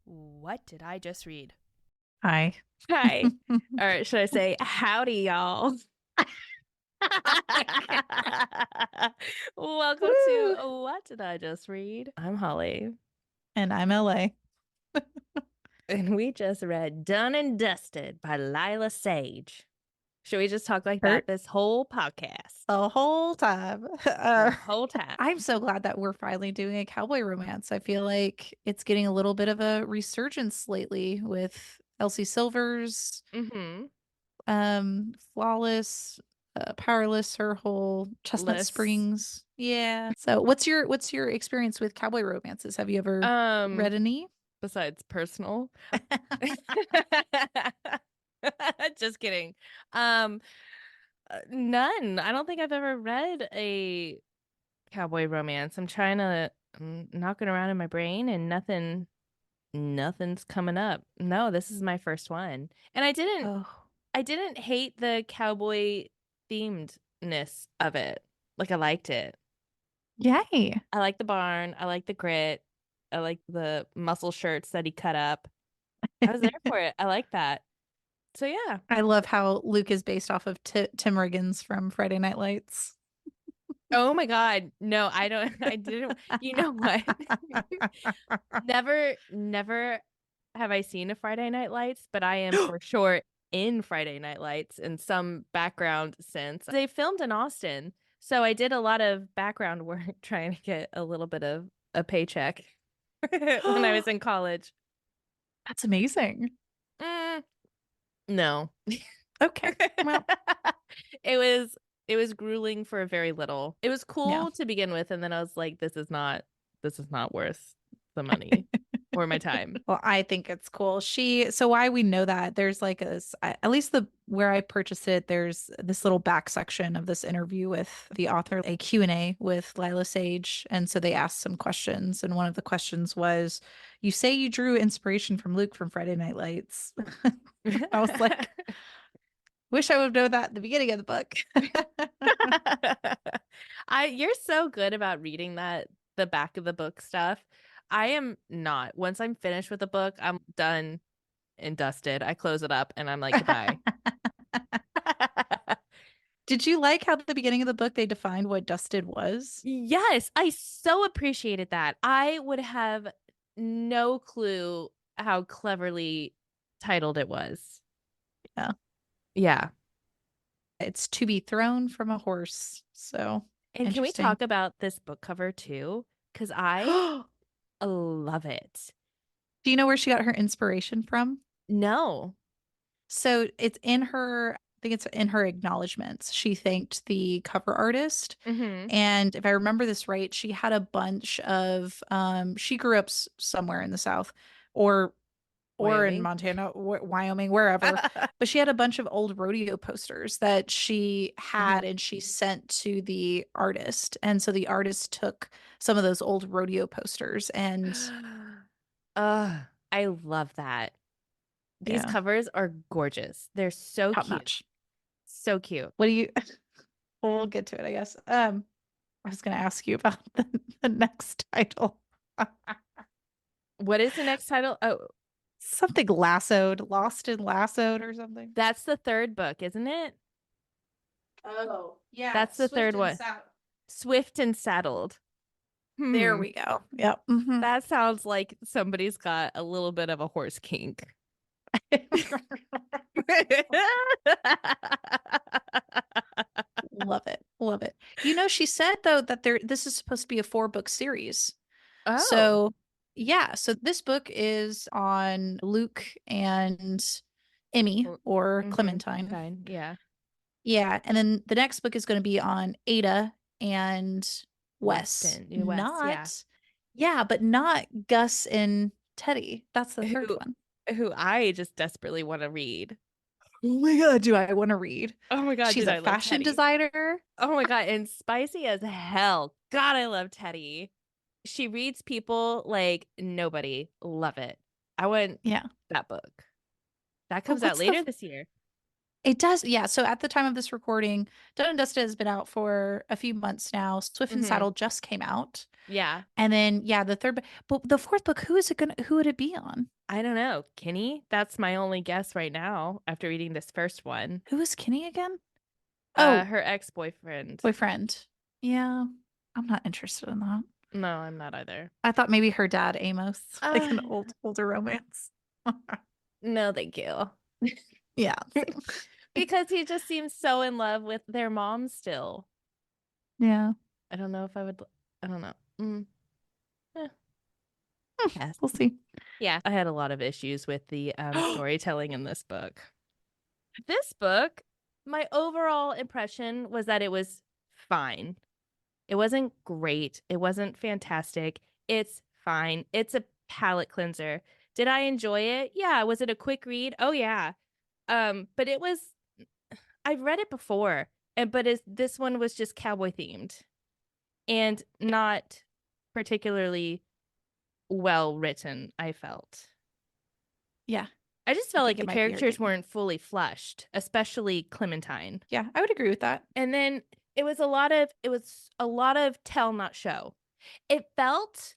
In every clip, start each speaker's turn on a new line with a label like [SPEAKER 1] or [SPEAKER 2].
[SPEAKER 1] What did I just read?
[SPEAKER 2] Hi.
[SPEAKER 1] Hi. Or should I say, howdy, y'all? Welcome to
[SPEAKER 2] Woo!
[SPEAKER 1] What Did I Just Read? I'm Holly.
[SPEAKER 2] And I'm LA.
[SPEAKER 1] And we just read Done and Dusted by Lyla Sage. Should we just talk like that
[SPEAKER 2] Hurt
[SPEAKER 1] this whole podcast?
[SPEAKER 2] the whole time.
[SPEAKER 1] The whole time.
[SPEAKER 2] I'm so glad that we're finally doing a cowboy romance. I feel like it's getting a little bit of a resurgence lately with Elsie Silver's
[SPEAKER 1] Mm-hmm.
[SPEAKER 2] Flawless, Powerless, her whole Chestnut
[SPEAKER 1] Lists.
[SPEAKER 2] Springs. Yeah. So what's your experience with cowboy romances? Have you ever
[SPEAKER 1] Um,
[SPEAKER 2] read any?
[SPEAKER 1] Besides personal. Just kidding. Um, None. I don't think I've ever read a cowboy romance. I'm knocking around in my brain and nothing's coming up. No, this is my first one. And
[SPEAKER 2] Oh,
[SPEAKER 1] I didn't hate the cowboy themedness of it. Like I liked it.
[SPEAKER 2] yay.
[SPEAKER 1] I like the barn. I like the grit. I like the muscle shirts that he cut up. I was there for it. I like that. So yeah.
[SPEAKER 2] I love how Luke is based off of Tim Riggins from Friday Night Lights.
[SPEAKER 1] Oh my God. No, I don't. I didn't. You know what? Never have I seen a Friday Night Lights, but I am for sure in Friday Night Lights in some background sense. They filmed in Austin, so I did a lot of background work trying to get a little bit of a paycheck when I was in college.
[SPEAKER 2] That's amazing.
[SPEAKER 1] Mm, no.
[SPEAKER 2] Okay. Well,
[SPEAKER 1] It was grueling for very little. It was
[SPEAKER 2] yeah.
[SPEAKER 1] cool to begin with, and then I was like, this is not worth the money or my time.
[SPEAKER 2] Well, I think it's cool. So why we know that there's like at least the where I purchased it, there's this little back section of this interview with the author, a Q&A with Lyla Sage. And so they asked some questions. And one of the questions was, you say you drew inspiration from Luke from Friday Night Lights. I was like, wish I would have known that at the beginning of the book.
[SPEAKER 1] I You're so good about reading the back of the book stuff. I am not. Once I'm finished with the book, I'm done and dusted. I close it up and I'm like, goodbye.
[SPEAKER 2] Did you like how at the beginning of the book they defined what dusted was?
[SPEAKER 1] Yes, I so appreciated that. I would have no clue how cleverly titled it was.
[SPEAKER 2] Yeah.
[SPEAKER 1] Yeah.
[SPEAKER 2] It's to be thrown from a horse. So
[SPEAKER 1] And can we
[SPEAKER 2] interesting.
[SPEAKER 1] talk about this book cover too? Because I
[SPEAKER 2] Do
[SPEAKER 1] love it.
[SPEAKER 2] you know where she got her inspiration from?
[SPEAKER 1] No.
[SPEAKER 2] So it's in her, I think it's in her acknowledgments. She thanked the cover artist.
[SPEAKER 1] Mm-hmm.
[SPEAKER 2] And if I remember this right, she had a bunch of she grew up somewhere in the South or in
[SPEAKER 1] Wyoming.
[SPEAKER 2] Montana, Wyoming, wherever. But she had a bunch of old rodeo posters that she had
[SPEAKER 1] Mm-hmm.
[SPEAKER 2] and she sent to the artist. And so the artist took some of those old rodeo posters and
[SPEAKER 1] I love that. These
[SPEAKER 2] yeah,
[SPEAKER 1] covers are gorgeous. They're so
[SPEAKER 2] top
[SPEAKER 1] cute.
[SPEAKER 2] notch.
[SPEAKER 1] So cute.
[SPEAKER 2] What do you well, we'll get to it, I guess. I was gonna ask you about the next title.
[SPEAKER 1] What is the next title? Oh,
[SPEAKER 2] Something lassoed, lost and lassoed or something.
[SPEAKER 1] that's the third book, isn't it?
[SPEAKER 2] Oh, yeah,
[SPEAKER 1] That's the
[SPEAKER 2] Swift
[SPEAKER 1] third
[SPEAKER 2] and
[SPEAKER 1] one.
[SPEAKER 2] Saddle.
[SPEAKER 1] Swift and Saddled.
[SPEAKER 2] There
[SPEAKER 1] Hmm.
[SPEAKER 2] we go. Yep. Hmm.
[SPEAKER 1] That sounds like somebody's got a little bit of a horse kink.
[SPEAKER 2] Love it. Love it. You know, she said though that this is supposed to be a 4-book series.
[SPEAKER 1] Oh.
[SPEAKER 2] So, yeah, so this book is on Luke and Emmy or
[SPEAKER 1] Mm-hmm.
[SPEAKER 2] Clementine.
[SPEAKER 1] Fine. Yeah.
[SPEAKER 2] Yeah, and then the next book is going to be on Ada and Wes.
[SPEAKER 1] Weston. West, yeah.
[SPEAKER 2] Not, yeah, but not Gus and Teddy. That's the third
[SPEAKER 1] Who
[SPEAKER 2] one.
[SPEAKER 1] who I just desperately want to read.
[SPEAKER 2] Oh my God, do I want to read?
[SPEAKER 1] Oh my God,
[SPEAKER 2] She's
[SPEAKER 1] did
[SPEAKER 2] a
[SPEAKER 1] I love
[SPEAKER 2] fashion
[SPEAKER 1] Teddy?
[SPEAKER 2] designer.
[SPEAKER 1] Oh my God, and spicy as hell. God, I love Teddy. She reads people like nobody. Love it. I want
[SPEAKER 2] Yeah.
[SPEAKER 1] that book. That
[SPEAKER 2] Oh,
[SPEAKER 1] comes out
[SPEAKER 2] what's the
[SPEAKER 1] later this year.
[SPEAKER 2] it does, yeah. So at the time of this recording, Done and Dusted has been out for a few months now. Swift and
[SPEAKER 1] Hmm.
[SPEAKER 2] Saddle just came out.
[SPEAKER 1] Yeah.
[SPEAKER 2] And then yeah, the third but the fourth book, who would it be on?
[SPEAKER 1] I don't know. Kenny? That's my only guess right now after reading this first one.
[SPEAKER 2] Who is Kinney again? Oh,
[SPEAKER 1] Her ex-boyfriend.
[SPEAKER 2] boyfriend. Yeah. I'm not interested in that.
[SPEAKER 1] No, I'm not either.
[SPEAKER 2] I thought maybe her dad, Amos, like
[SPEAKER 1] Uh,
[SPEAKER 2] an older romance.
[SPEAKER 1] no, thank you.
[SPEAKER 2] Yeah, same.
[SPEAKER 1] Because he just seems so in love with their mom still.
[SPEAKER 2] Yeah.
[SPEAKER 1] I don't know if I would, I don't know. Eh, yes.
[SPEAKER 2] We'll see.
[SPEAKER 1] Yeah, I had a lot of issues with the storytelling in this book. This book, my overall impression was that it was fine. It wasn't great. It wasn't fantastic. It's fine. It's a palate cleanser. Did I enjoy it? Yeah. Was it a quick read? Oh yeah. But it was I've read it before, and but this one was just cowboy themed and not particularly well written, I felt.
[SPEAKER 2] Yeah,
[SPEAKER 1] I just
[SPEAKER 2] I
[SPEAKER 1] felt like
[SPEAKER 2] think it
[SPEAKER 1] the
[SPEAKER 2] might be her
[SPEAKER 1] characters
[SPEAKER 2] thing.
[SPEAKER 1] weren't fully fleshed, especially Clementine.
[SPEAKER 2] Yeah, I would agree with that.
[SPEAKER 1] And then it was a lot of tell not show. It felt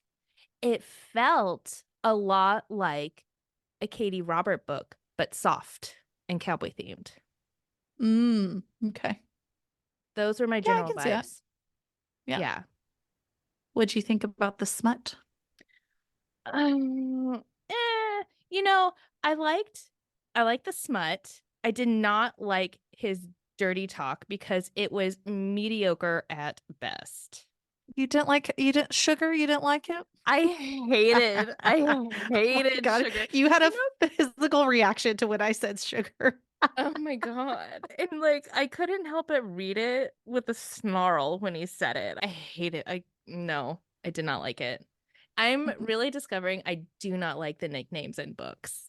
[SPEAKER 1] it felt a lot like a Katie Robert book, but soft and cowboy themed.
[SPEAKER 2] Okay.
[SPEAKER 1] Those were my
[SPEAKER 2] Yeah, I
[SPEAKER 1] general
[SPEAKER 2] can see that.
[SPEAKER 1] vibes.
[SPEAKER 2] Yeah.
[SPEAKER 1] Yeah.
[SPEAKER 2] What'd you think about the smut?
[SPEAKER 1] You know, I liked I liked the smut. I did not like his dirty talk because it was mediocre at best.
[SPEAKER 2] You didn't sugar, you didn't like it?
[SPEAKER 1] I
[SPEAKER 2] Oh my
[SPEAKER 1] hated
[SPEAKER 2] God.
[SPEAKER 1] sugar.
[SPEAKER 2] You had
[SPEAKER 1] You
[SPEAKER 2] a physical reaction to when I said sugar.
[SPEAKER 1] Oh my God. And like I couldn't help but read it with a snarl when he said it. I hate it. No, I did not like it. I'm
[SPEAKER 2] Mm-mm.
[SPEAKER 1] really discovering I do not like the nicknames in books.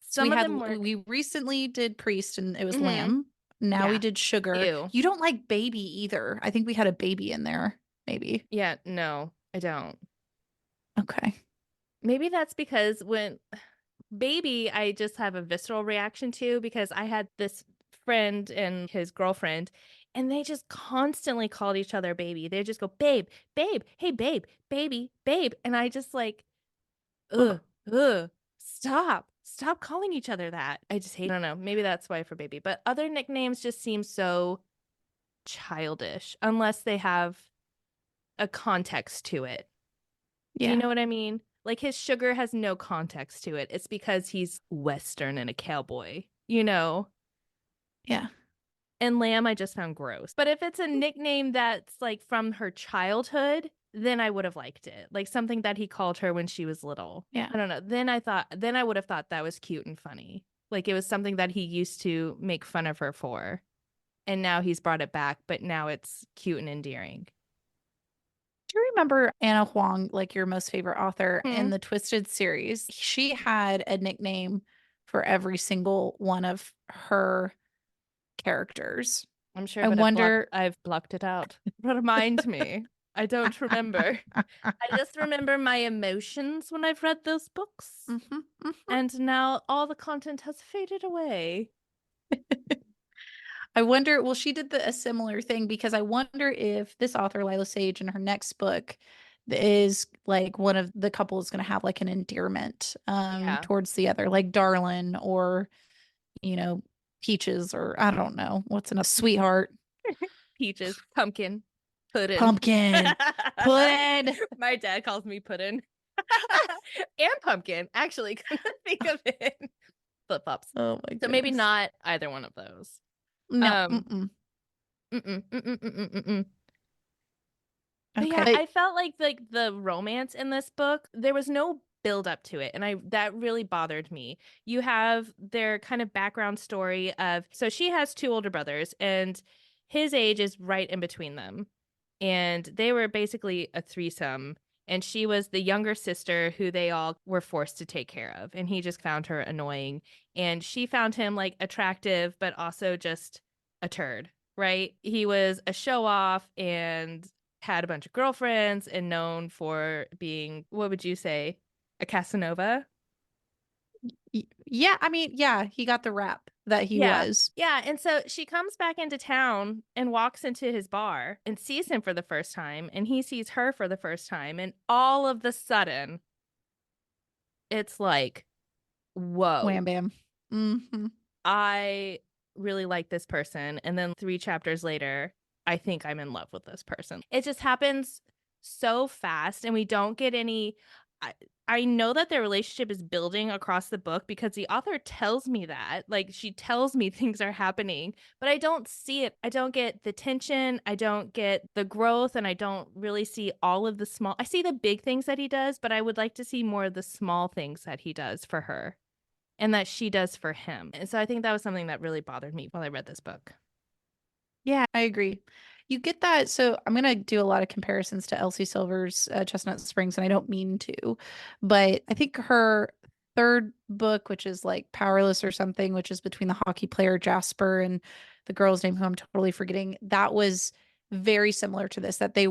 [SPEAKER 2] So
[SPEAKER 1] Some of them work.
[SPEAKER 2] we recently did priest and it was
[SPEAKER 1] Hmm.
[SPEAKER 2] lamb. Now we
[SPEAKER 1] Yeah.
[SPEAKER 2] did sugar.
[SPEAKER 1] Ew.
[SPEAKER 2] You don't like baby either. I think we had a baby in there, maybe.
[SPEAKER 1] Yeah, no, I don't.
[SPEAKER 2] Okay.
[SPEAKER 1] Maybe that's because when baby, I just have a visceral reaction to because I had this friend and his girlfriend, and they just constantly called each other baby. They just go, babe, babe, hey, babe, baby, babe. And I just like,
[SPEAKER 2] Ugh.
[SPEAKER 1] ugh, ugh, stop calling each other that. I just hate, I don't know. Maybe that's why for baby. But other nicknames just seem so childish unless they have a context to it. Do you
[SPEAKER 2] Yeah.
[SPEAKER 1] know what I mean? Like his sugar has no context to it. It's because he's Western and a cowboy, you know?
[SPEAKER 2] Yeah.
[SPEAKER 1] And Lamb, I just found gross. But if it's a nickname that's like from her childhood, then I would have liked it. Like something that he called her when she was little.
[SPEAKER 2] Yeah.
[SPEAKER 1] I don't know. Then I would have thought that was cute and funny. Like it was something that he used to make fun of her for. And now he's brought it back, but now it's cute and endearing.
[SPEAKER 2] Do you remember Anna Huang, like your most favorite author
[SPEAKER 1] Hmm.
[SPEAKER 2] in the Twisted series? She had a nickname for every single one of her characters.
[SPEAKER 1] I'm sure,
[SPEAKER 2] I
[SPEAKER 1] but
[SPEAKER 2] wonder.
[SPEAKER 1] I've blocked it out. Remind me. I don't remember. I just remember my emotions when I've read those books.
[SPEAKER 2] Mhm, mhm.
[SPEAKER 1] And now all the content has faded away.
[SPEAKER 2] I wonder, well, she did a similar thing because I wonder if this author, Lyla Sage, in her next book is like one of the couple is going to have like an endearment
[SPEAKER 1] Yeah.
[SPEAKER 2] towards the other, like Darlin or, you know, Peaches or I don't know, what's enough sweetheart,
[SPEAKER 1] Peaches, pumpkin, puddin.
[SPEAKER 2] pumpkin, puddin.
[SPEAKER 1] My dad calls me puddin. And pumpkin, actually, come to think of it. Flip flops.
[SPEAKER 2] Oh my
[SPEAKER 1] So maybe
[SPEAKER 2] goodness.
[SPEAKER 1] not either one of those.
[SPEAKER 2] No.
[SPEAKER 1] Um,
[SPEAKER 2] Mm-mm.
[SPEAKER 1] mm-mm, mm-mm, mm-mm, mm-mm. But yeah,
[SPEAKER 2] Okay.
[SPEAKER 1] I felt like the romance in this book, there was no build up to it, and I that really bothered me. You have their kind of background story of so she has two older brothers and his age is right in between them. And they were basically a threesome and she was the younger sister who they all were forced to take care of and he just found her annoying and she found him like attractive but also just a turd, right? He was a show off and had a bunch of girlfriends and known for being, what would you say, a Casanova?
[SPEAKER 2] Yeah, I mean, yeah, he got the rap that he
[SPEAKER 1] Yeah.
[SPEAKER 2] was.
[SPEAKER 1] Yeah. And so she comes back into town and walks into his bar and sees him for the first time, and he sees her for the first time. And all of the sudden, it's like, whoa,
[SPEAKER 2] Wham bam. Hmm.
[SPEAKER 1] I really like this person. And then 3 chapters later, I think I'm in love with this person. It just happens so fast, and we don't get any. I, I know that their relationship is building across the book because the author tells me that. Like, she tells me things are happening, but I don't see it. I don't get the tension. I don't get the growth, and I don't really see all of the small. I see the big things that he does, but I would like to see more of the small things that he does for her and that she does for him. And so I think that was something that really bothered me while I read this book.
[SPEAKER 2] Yeah, I agree. You get that. So I'm going to do a lot of comparisons to Elsie Silver's Chestnut Springs, and I don't mean to, but I think her third book, which is like Powerless or something, which is between the hockey player Jasper and the girl's name who I'm totally forgetting, that was very similar to this, that they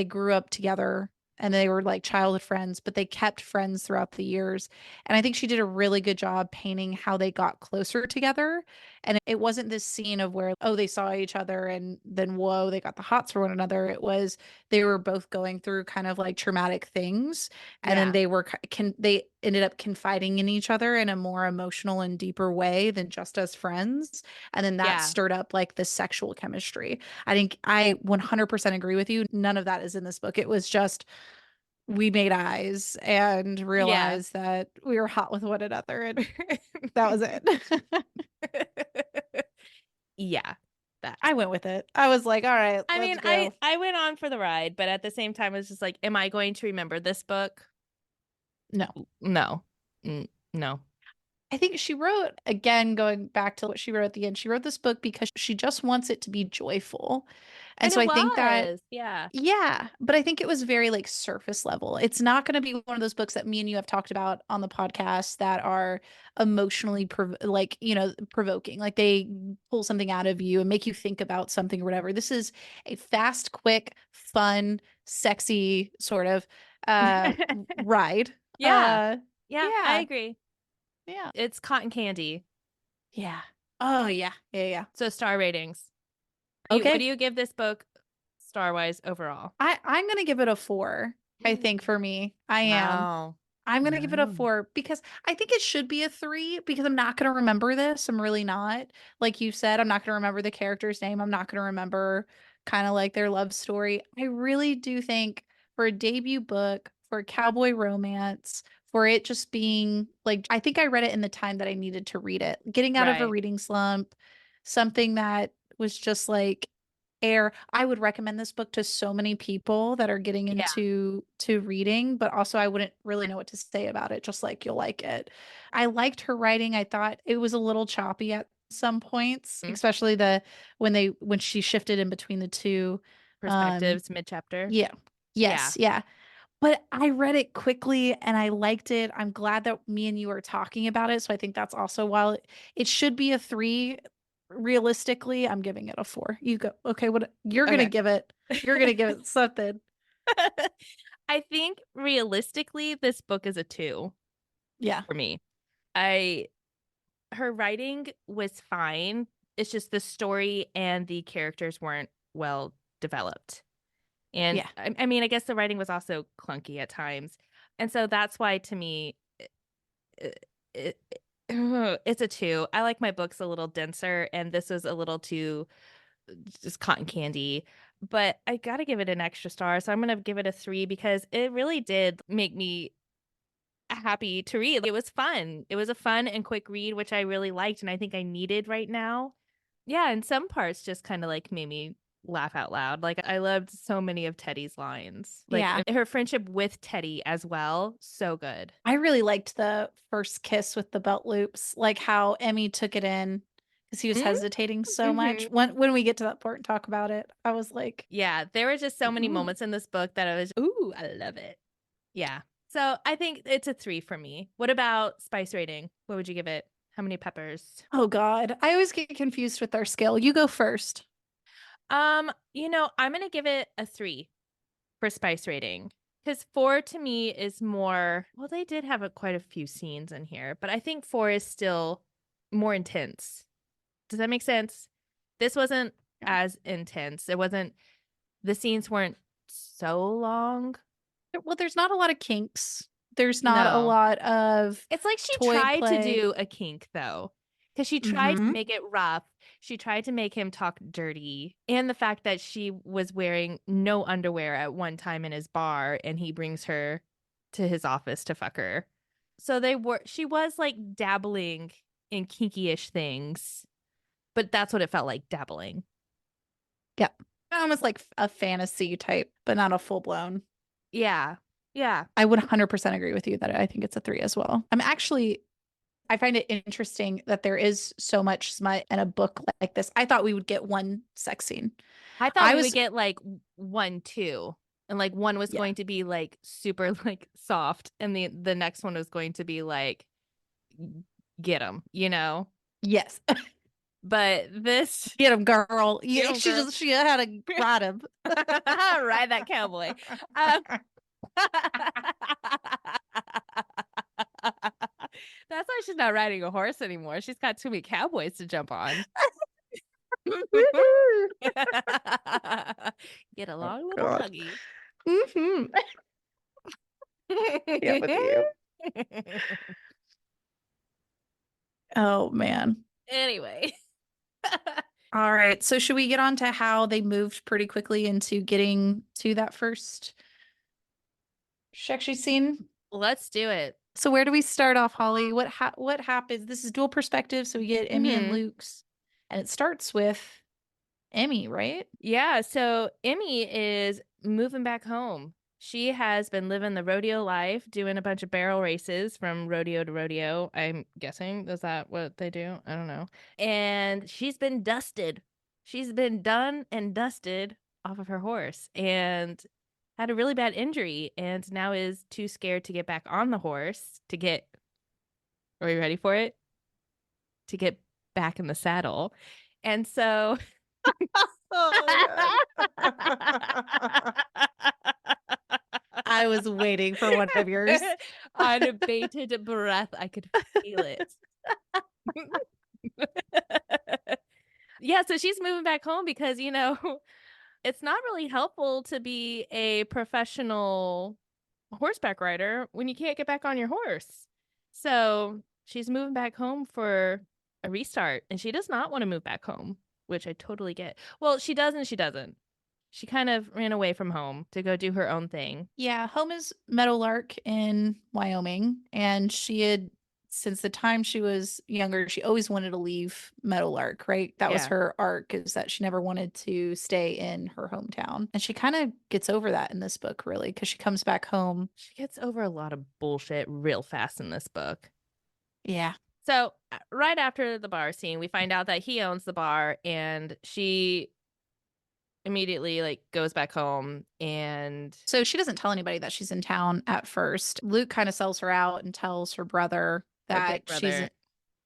[SPEAKER 2] grew up together and they were like childhood friends, but they kept friends throughout the years. And I think she did a really good job painting how they got closer together, and it wasn't this scene of where, oh, they saw each other and then, whoa, they got the hots for one another. It was they were both going through kind of like traumatic things. And then
[SPEAKER 1] Yeah.
[SPEAKER 2] they ended up confiding in each other in a more emotional and deeper way than just as friends. And then that
[SPEAKER 1] Yeah.
[SPEAKER 2] stirred up like the sexual chemistry. I think I 100% agree with you. None of that is in this book. It was just we made eyes and
[SPEAKER 1] Yeah.
[SPEAKER 2] realized that we were hot with one another, and that was it.
[SPEAKER 1] Yeah. That.
[SPEAKER 2] I went with it. I was like, all right,
[SPEAKER 1] I
[SPEAKER 2] let's
[SPEAKER 1] mean,
[SPEAKER 2] go.
[SPEAKER 1] I went on for the ride, but at the same time, it's just like, am I going to remember this book?
[SPEAKER 2] No.
[SPEAKER 1] No. No.
[SPEAKER 2] I think she wrote, again, going back to what she wrote at the end, she wrote this book because she just wants it to be joyful. And
[SPEAKER 1] And
[SPEAKER 2] so
[SPEAKER 1] it
[SPEAKER 2] I think that,
[SPEAKER 1] was. Yeah.
[SPEAKER 2] yeah, but I think it was very like surface level. It's not going to be one of those books that me and you have talked about on the podcast that are emotionally like, provoking. Like they pull something out of you and make you think about something or whatever. This is a fast, quick, fun, sexy sort of ride.
[SPEAKER 1] Yeah.
[SPEAKER 2] Uh
[SPEAKER 1] Yeah. I
[SPEAKER 2] yeah.
[SPEAKER 1] agree.
[SPEAKER 2] Yeah.
[SPEAKER 1] It's cotton candy.
[SPEAKER 2] Yeah. Oh yeah. Yeah, yeah.
[SPEAKER 1] So star ratings. What do
[SPEAKER 2] Okay.
[SPEAKER 1] you give this book star wise overall?
[SPEAKER 2] I'm gonna give it a 4, I think for me. I am.
[SPEAKER 1] Wow.
[SPEAKER 2] I'm gonna give it a
[SPEAKER 1] Wow.
[SPEAKER 2] 4 because I think it should be a 3 because I'm not gonna remember this. I'm really not. Like you said, I'm not gonna remember the character's name. I'm not gonna remember kind of like their love story. I really do think for a debut book, for a cowboy romance, for it just being like I think I read it in the time that I needed to read it. Getting out of a
[SPEAKER 1] Right.
[SPEAKER 2] reading slump, something that was just like air. I would recommend this book to so many people that are getting
[SPEAKER 1] Yeah.
[SPEAKER 2] into to reading, but also I wouldn't really know what to say about it, just like you'll like it. I liked her writing. I thought it was a little choppy at some points,
[SPEAKER 1] Mm.
[SPEAKER 2] especially the when she shifted in between the two. Um
[SPEAKER 1] Perspectives mid chapter.
[SPEAKER 2] yeah.
[SPEAKER 1] Yeah.
[SPEAKER 2] Yes, yeah. But I read it quickly and I liked it. I'm glad that me and you are talking about it. So I think that's also while it should be a 3, realistically, I'm giving it a 4. You go. Okay, what you're gonna
[SPEAKER 1] Okay.
[SPEAKER 2] give it. You're gonna give it something.
[SPEAKER 1] I think realistically, this book is a 2
[SPEAKER 2] Yeah.
[SPEAKER 1] for me. I Her writing was fine. It's just the story and the characters weren't well developed. And
[SPEAKER 2] Yeah.
[SPEAKER 1] I mean, I guess the writing was also clunky at times. And so that's why to me, it, it, it's a 2. I like my books a little denser, and this was a little too just cotton candy. But I got to give it an extra star. So I'm going to give it a 3 because it really did make me happy to read. It was fun. It was a fun and quick read, which I really liked and I think I needed right now. Yeah, and some parts just kind of like made me laugh out loud. Like I loved so many of Teddy's lines. Like
[SPEAKER 2] Yeah.
[SPEAKER 1] her friendship with Teddy as well, so good.
[SPEAKER 2] I really liked the first kiss with the belt loops, like how Emmy took it in because he was hesitating so much.
[SPEAKER 1] Mm-hmm.
[SPEAKER 2] When we get to that part and talk about it, I was like,
[SPEAKER 1] Yeah, there were just so many
[SPEAKER 2] ooh.
[SPEAKER 1] moments in this book that I was, ooh, I love it. Yeah. So I think it's a 3 for me. What about spice rating? What would you give it? How many peppers?
[SPEAKER 2] Oh God. I always get confused with our scale. You go first.
[SPEAKER 1] I'm gonna give it a 3 for spice rating. Because 4 to me is more, well, they did have quite a few scenes in here, but I think 4 is still more intense. Does that make sense? This wasn't
[SPEAKER 2] Yeah.
[SPEAKER 1] as intense. It wasn't, the scenes weren't so long.
[SPEAKER 2] Well, there's not a lot of kinks. There's not a
[SPEAKER 1] No.
[SPEAKER 2] lot of
[SPEAKER 1] It's like she
[SPEAKER 2] toy
[SPEAKER 1] tried to
[SPEAKER 2] play.
[SPEAKER 1] do a kink though, because she tried to
[SPEAKER 2] Mm-hmm.
[SPEAKER 1] make it rough. She tried to make him talk dirty. And the fact that she was wearing no underwear at one time in his bar and he brings her to his office to fuck her. So she was like dabbling in kinky-ish things, but that's what it felt like, dabbling.
[SPEAKER 2] Yeah. Almost like a fantasy type, but not a full blown.
[SPEAKER 1] Yeah. Yeah.
[SPEAKER 2] I would 100% agree with you that I think it's a 3 as well. I find it interesting that there is so much smut in a book like this. I thought we would get one sex scene.
[SPEAKER 1] I thought
[SPEAKER 2] I
[SPEAKER 1] we would
[SPEAKER 2] was,
[SPEAKER 1] get like one, two, and like one was
[SPEAKER 2] yeah,
[SPEAKER 1] going to be like super like soft, and the next one was going to be like get him, you know.
[SPEAKER 2] yes,
[SPEAKER 1] But this
[SPEAKER 2] get him, girl.
[SPEAKER 1] get
[SPEAKER 2] Yeah,
[SPEAKER 1] him, girl,
[SPEAKER 2] she had to ride him.
[SPEAKER 1] ride that cowboy. Um, that's why she's not riding a horse anymore. She's got too many cowboys to jump on.
[SPEAKER 2] Woohoo.
[SPEAKER 1] Get a
[SPEAKER 2] Oh
[SPEAKER 1] long little
[SPEAKER 2] God.
[SPEAKER 1] buggy.
[SPEAKER 2] Hmm. Yeah, with you. Oh man.
[SPEAKER 1] Anyway.
[SPEAKER 2] All right. So should we get on to how they moved pretty quickly into getting to that first sexy scene?
[SPEAKER 1] Let's do it.
[SPEAKER 2] So where do we start off, Holly? What happens? This is dual perspective, so we get Emmy and
[SPEAKER 1] Hmm.
[SPEAKER 2] Luke's, and it starts with Emmy, right?
[SPEAKER 1] Yeah, so Emmy is moving back home. She has been living the rodeo life, doing a bunch of barrel races from rodeo to rodeo. I'm guessing. Is that what they do? I don't know. And she's been dusted. She's been done and dusted off of her horse and had a really bad injury and now is too scared to get back on the horse to get, are you ready for it? To get back in the saddle. And so
[SPEAKER 2] Oh my God. I was waiting for one of yours.
[SPEAKER 1] on bated breath, I could feel it. Yeah, so she's moving back home because, it's not really helpful to be a professional horseback rider when you can't get back on your horse. So she's moving back home for a restart, and she does not want to move back home, which I totally get. Well, she does and she doesn't. She kind of ran away from home to go do her own thing.
[SPEAKER 2] Yeah, home is Meadowlark in Wyoming, and she had since the time she was younger, she always wanted to leave Meadowlark, right? That was
[SPEAKER 1] Yeah.
[SPEAKER 2] her arc, is that she never wanted to stay in her hometown. And she kind of gets over that in this book, really, because she comes back home.
[SPEAKER 1] She gets over a lot of bullshit real fast in this book.
[SPEAKER 2] Yeah.
[SPEAKER 1] So, right after the bar scene, we find out that he owns the bar and she immediately like goes back home and
[SPEAKER 2] So she doesn't tell anybody that she's in town at first. Luke kind of sells her out and tells her brother
[SPEAKER 1] her big
[SPEAKER 2] that
[SPEAKER 1] brother,
[SPEAKER 2] yeah,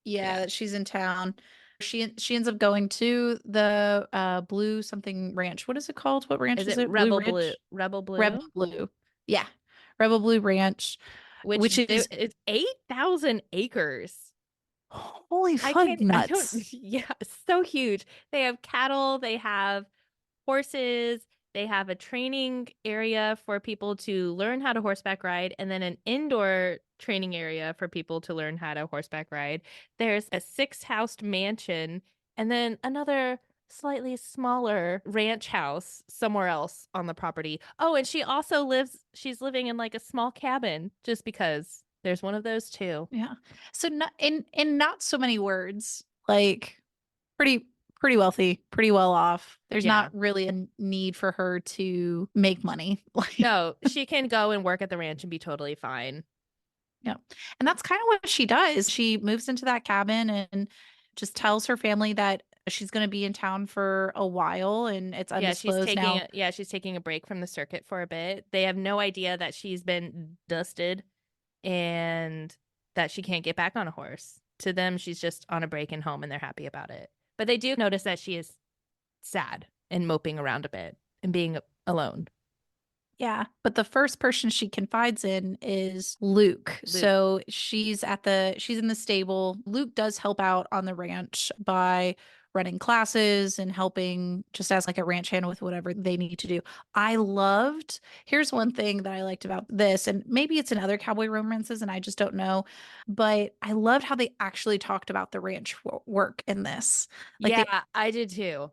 [SPEAKER 1] yeah,
[SPEAKER 2] that she's in town. She ends up going to the Blue something ranch. What is it called? What ranch
[SPEAKER 1] is
[SPEAKER 2] is
[SPEAKER 1] it
[SPEAKER 2] it? Blue
[SPEAKER 1] Rebel Blue?
[SPEAKER 2] Ranch?
[SPEAKER 1] Rebel
[SPEAKER 2] Rebel
[SPEAKER 1] Blue,
[SPEAKER 2] Blue. Yeah. Rebel Blue Ranch,
[SPEAKER 1] which
[SPEAKER 2] which is
[SPEAKER 1] it's 8,000 acres.
[SPEAKER 2] holy
[SPEAKER 1] I
[SPEAKER 2] fug
[SPEAKER 1] can't, I don't,
[SPEAKER 2] nuts.
[SPEAKER 1] yeah, so huge. They have cattle, they have horses. They have a training area for people to learn how to horseback ride, and then an indoor training area for people to learn how to horseback ride. There's a 6-housed mansion, and then another slightly smaller ranch house somewhere else on the property. Oh, and she's living in like a small cabin just because there's one of those too.
[SPEAKER 2] Yeah. So not in not so many words, like pretty pretty wealthy, pretty well off. There's
[SPEAKER 1] Yeah.
[SPEAKER 2] not really a need for her to make money. Like,
[SPEAKER 1] No, she can go and work at the ranch and be totally fine.
[SPEAKER 2] yeah. And that's kind of what she does. She moves into that cabin and just tells her family that she's going to be in town for a while and it's undisclosed now.
[SPEAKER 1] She's taking a break from the circuit for a bit. They have no idea that she's been dusted and that she can't get back on a horse. To them, she's just on a break and home and they're happy about it. But they do notice that she is sad and moping around a bit and being alone.
[SPEAKER 2] Yeah, but the first person she confides in is Luke.
[SPEAKER 1] Luke.
[SPEAKER 2] So she's in the stable. Luke does help out on the ranch by running classes and helping just as like a ranch hand with whatever they need to do. Here's one thing that I liked about this, and maybe it's in other cowboy romances and I just don't know, but I loved how they actually talked about the ranch work in this. Like
[SPEAKER 1] Yeah, I did too.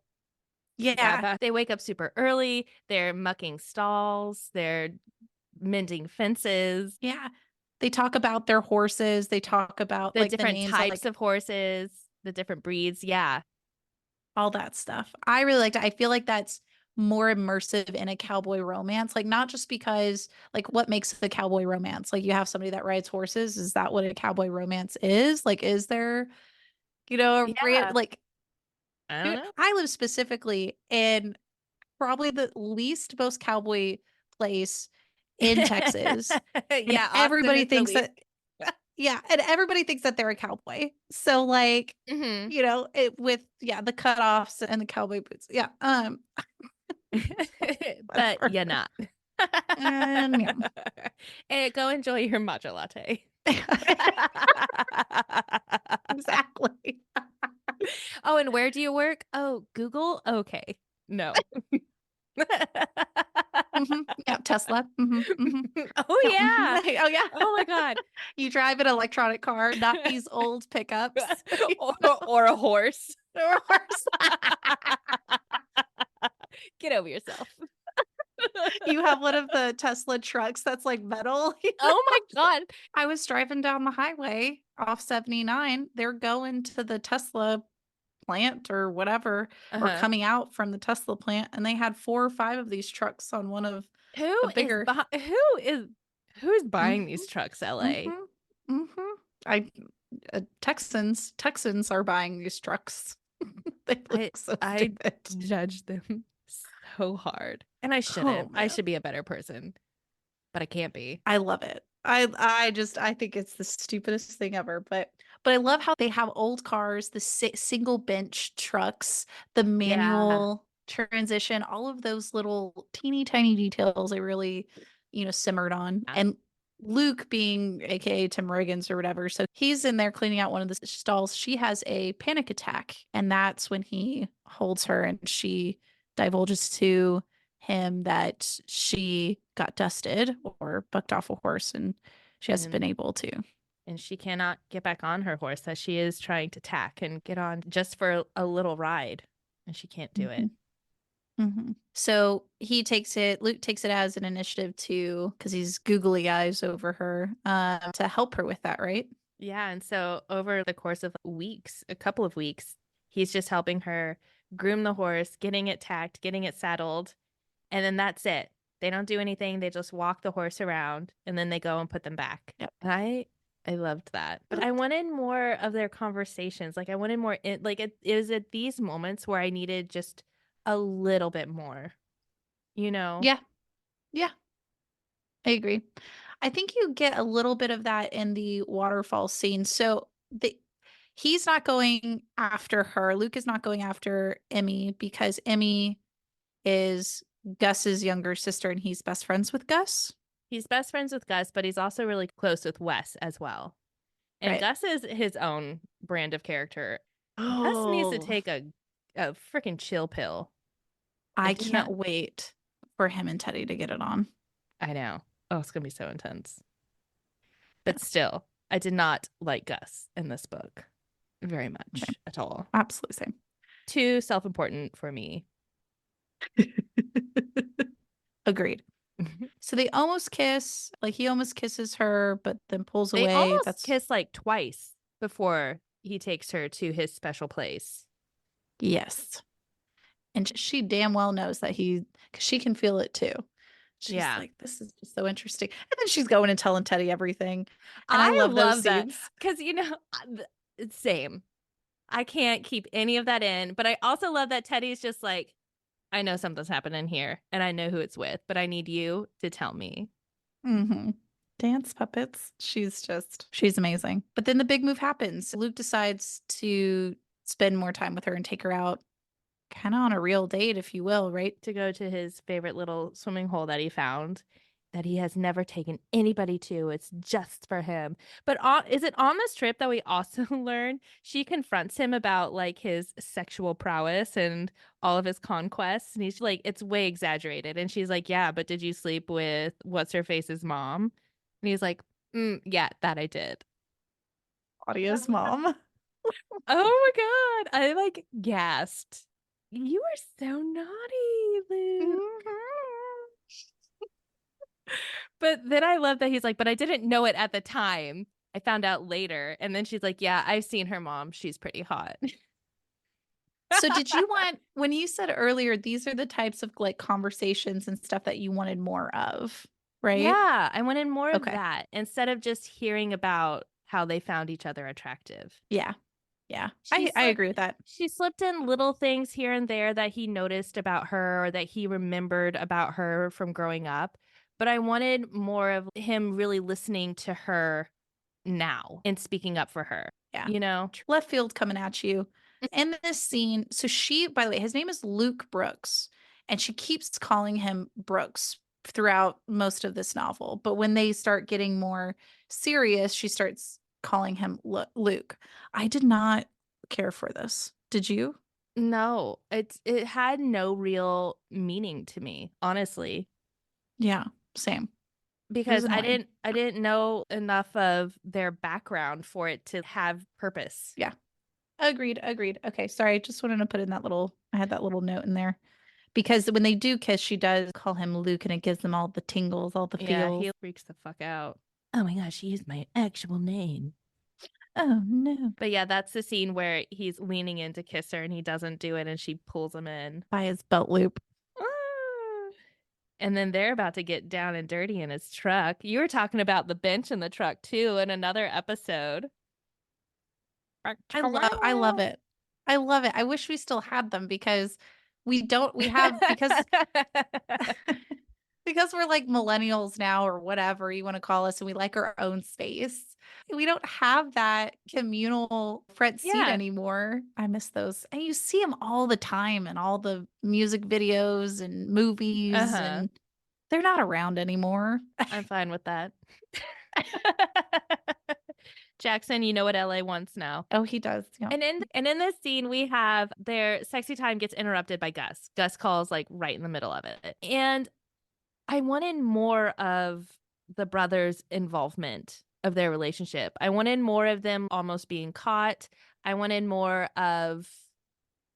[SPEAKER 1] Yeah,
[SPEAKER 2] yeah,
[SPEAKER 1] they wake up super early. They're mucking stalls. They're mending fences.
[SPEAKER 2] yeah. They talk about their horses. They talk about
[SPEAKER 1] The
[SPEAKER 2] like the
[SPEAKER 1] different
[SPEAKER 2] names,
[SPEAKER 1] types
[SPEAKER 2] like
[SPEAKER 1] of horses, the different breeds. Yeah.
[SPEAKER 2] all that stuff. I really liked it. I feel like that's more immersive in a cowboy romance. Like not just because like what makes a cowboy romance? Like you have somebody that rides horses. Is that what a cowboy romance is? Like is there,
[SPEAKER 1] Yeah.
[SPEAKER 2] like
[SPEAKER 1] I don't know.
[SPEAKER 2] I live specifically in probably the least most cowboy place in Texas. And
[SPEAKER 1] Yeah, Austin
[SPEAKER 2] everybody
[SPEAKER 1] is the
[SPEAKER 2] thinks
[SPEAKER 1] least.
[SPEAKER 2] that yeah, and everybody thinks that they're a cowboy. So like,
[SPEAKER 1] Hmm.
[SPEAKER 2] with the cutoffs and the cowboy boots. Yeah.
[SPEAKER 1] But
[SPEAKER 2] Whatever.
[SPEAKER 1] you're not.
[SPEAKER 2] And yeah.
[SPEAKER 1] And go enjoy your matcha latte.
[SPEAKER 2] Exactly.
[SPEAKER 1] Oh, and where do you work? Oh, Google? Okay. No.
[SPEAKER 2] Yeah, Tesla.
[SPEAKER 1] Oh,
[SPEAKER 2] Yeah.
[SPEAKER 1] yeah.
[SPEAKER 2] Oh yeah.
[SPEAKER 1] Oh my God.
[SPEAKER 2] You drive an electronic car, not these old pickups.
[SPEAKER 1] or, or a horse.
[SPEAKER 2] Or horse.
[SPEAKER 1] Get over yourself.
[SPEAKER 2] You have one of the Tesla trucks that's like metal.
[SPEAKER 1] Oh my God.
[SPEAKER 2] I was driving down the highway off 79. They're going to the Tesla plant or whatever, or
[SPEAKER 1] Uh-huh.
[SPEAKER 2] coming out from the Tesla plant, and they had 4 or 5 of these trucks on one of
[SPEAKER 1] Who
[SPEAKER 2] a
[SPEAKER 1] is
[SPEAKER 2] bigger.
[SPEAKER 1] who's
[SPEAKER 2] Hmm.
[SPEAKER 1] buying these trucks, LA?
[SPEAKER 2] Hmm. Hmm. I Texans are buying these trucks. They
[SPEAKER 1] I
[SPEAKER 2] look so
[SPEAKER 1] I
[SPEAKER 2] stupid.
[SPEAKER 1] judge them so hard. And I
[SPEAKER 2] Oh
[SPEAKER 1] shouldn't. I
[SPEAKER 2] man.
[SPEAKER 1] should be a better person, but I can't be.
[SPEAKER 2] I love it. I think it's the stupidest thing ever, but I love how they have old cars, the single bench trucks, the
[SPEAKER 1] Yeah.
[SPEAKER 2] manual transition, all of those little teeny tiny details I really, simmered on. And Luke being aka Tim Riggins or whatever, so he's in there cleaning out one of the stalls. She has a panic attack, and that's when he holds her and she divulges to him that she got dusted or bucked off a horse and she hasn't been
[SPEAKER 1] And
[SPEAKER 2] able to.
[SPEAKER 1] and she cannot get back on her horse as she is trying to tack and get on just for a little ride. And she can't do
[SPEAKER 2] Hmm.
[SPEAKER 1] it.
[SPEAKER 2] Hmm. So Luke takes it as an initiative to, because he's googly eyes over her, to help her with that, right?
[SPEAKER 1] Yeah, and so over the course of weeks, a couple of weeks, he's just helping her groom the horse, getting it tacked, getting it saddled, and then that's it. They don't do anything. They just walk the horse around and then they go and put them back.
[SPEAKER 2] Yep.
[SPEAKER 1] And I loved that. But I wanted more of their conversations. Like I wanted more like it was at these moments where I needed just a little bit more, you know?
[SPEAKER 2] Yeah. Yeah. I agree. I think you get a little bit of that in the waterfall scene. So he's not going after her. Luke is not going after Emmy because Emmy is Gus's younger sister and he's best friends with Gus.
[SPEAKER 1] He's best friends with Gus, but he's also really close with Wes as well. And
[SPEAKER 2] Right.
[SPEAKER 1] Gus is his own brand of character. Gus needs to
[SPEAKER 2] Oh,
[SPEAKER 1] take a freaking chill pill. I
[SPEAKER 2] I
[SPEAKER 1] did
[SPEAKER 2] can't
[SPEAKER 1] not.
[SPEAKER 2] wait for him and Teddy to get it on.
[SPEAKER 1] I know. Oh, it's gonna be so intense.
[SPEAKER 2] Yeah.
[SPEAKER 1] But still, I did not like Gus in this book very
[SPEAKER 2] Same.
[SPEAKER 1] much at all.
[SPEAKER 2] Absolutely
[SPEAKER 1] Too self-important for me.
[SPEAKER 2] same. Agreed. So they almost kiss, like he almost kisses her, but then pulls
[SPEAKER 1] They
[SPEAKER 2] away.
[SPEAKER 1] almost
[SPEAKER 2] That's
[SPEAKER 1] kiss like twice before he takes her to his special place.
[SPEAKER 2] yes. And she damn well knows that because she can feel it too. She's
[SPEAKER 1] Yeah.
[SPEAKER 2] like, this is just so interesting. And then she's going and telling Teddy everything. And I
[SPEAKER 1] I
[SPEAKER 2] love those
[SPEAKER 1] love that
[SPEAKER 2] scenes.
[SPEAKER 1] because, same. I can't keep any of that in, but I also love that Teddy's just like, I know something's happening here and I know who it's with, but I need you to tell me.
[SPEAKER 2] Hmm. Dance puppets. She's amazing. But then the big move happens. Luke decides to spend more time with her and take her out kind of on a real date, if you will, right?
[SPEAKER 1] To go to his favorite little swimming hole that he found that he has never taken anybody to. It's just for him. But is it on this trip that we also learn she confronts him about like his sexual prowess and all of his conquests? And he's like, it's way exaggerated. And she's like, yeah, but did you sleep with what's her face's mom? And he's like, yeah, that I did.
[SPEAKER 2] Claudia's mom.
[SPEAKER 1] Oh my God. I like gasped. You are so naughty, Luke.
[SPEAKER 2] Mhm.
[SPEAKER 1] But then I love that he's like, but I didn't know it at the time. I found out later. And then she's like, yeah, I've seen her mom. She's pretty hot.
[SPEAKER 2] So did you want, when you said earlier, these are the types of like conversations and stuff that you wanted more of, right?
[SPEAKER 1] Yeah, I wanted more of
[SPEAKER 2] Okay.
[SPEAKER 1] that instead of just hearing about how they found each other attractive.
[SPEAKER 2] Yeah. Yeah.
[SPEAKER 1] She
[SPEAKER 2] I
[SPEAKER 1] slipped
[SPEAKER 2] agree with that.
[SPEAKER 1] she slipped in little things here and there that he noticed about her or that he remembered about her from growing up. But I wanted more of him really listening to her now and speaking up for her,
[SPEAKER 2] Yeah.
[SPEAKER 1] you know?
[SPEAKER 2] Left field coming at you. In this scene, so she, by the way, his name is Luke Brooks, and she keeps calling him Brooks throughout most of this novel. But when they start getting more serious, she starts calling him Luke. I did not care for this. Did you?
[SPEAKER 1] No, it had no real meaning to me, honestly,
[SPEAKER 2] Yeah, same. It was
[SPEAKER 1] because
[SPEAKER 2] annoying.
[SPEAKER 1] I didn't know enough of their background for it to have purpose.
[SPEAKER 2] Yeah. Agreed, agreed. Okay, sorry. Just wanted to put in that little, I had that little note in there. Because when they do kiss, she does call him Luke and it gives them all the tingles, all the
[SPEAKER 1] Yeah,
[SPEAKER 2] feels.
[SPEAKER 1] he freaks the fuck out. Oh my gosh, she used my actual name.
[SPEAKER 2] Oh no.
[SPEAKER 1] But yeah, that's the scene where he's leaning in to kiss her and he doesn't do it and she pulls him in.
[SPEAKER 2] By his belt loop.
[SPEAKER 1] Ah. And then they're about to get down and dirty in his truck. You were talking about the bench in the truck too in another episode.
[SPEAKER 2] I love it. I love it. I wish we still had them because we don't we have because we're like millennials now or whatever you want to call us and we like our own space. We don't have that communal front seat
[SPEAKER 1] Yeah.
[SPEAKER 2] anymore. I miss those. And you see them all the time in all the music videos and movies
[SPEAKER 1] Uh-huh.
[SPEAKER 2] and they're not around anymore.
[SPEAKER 1] I'm fine with that. Jackson, you know what LA wants now.
[SPEAKER 2] Oh, he does. Yeah.
[SPEAKER 1] And in this scene, we have their sexy time gets interrupted by Gus. Gus calls like right in the middle of it. And I wanted more of the brothers' involvement of their relationship. I wanted more of them almost being caught. I wanted more of,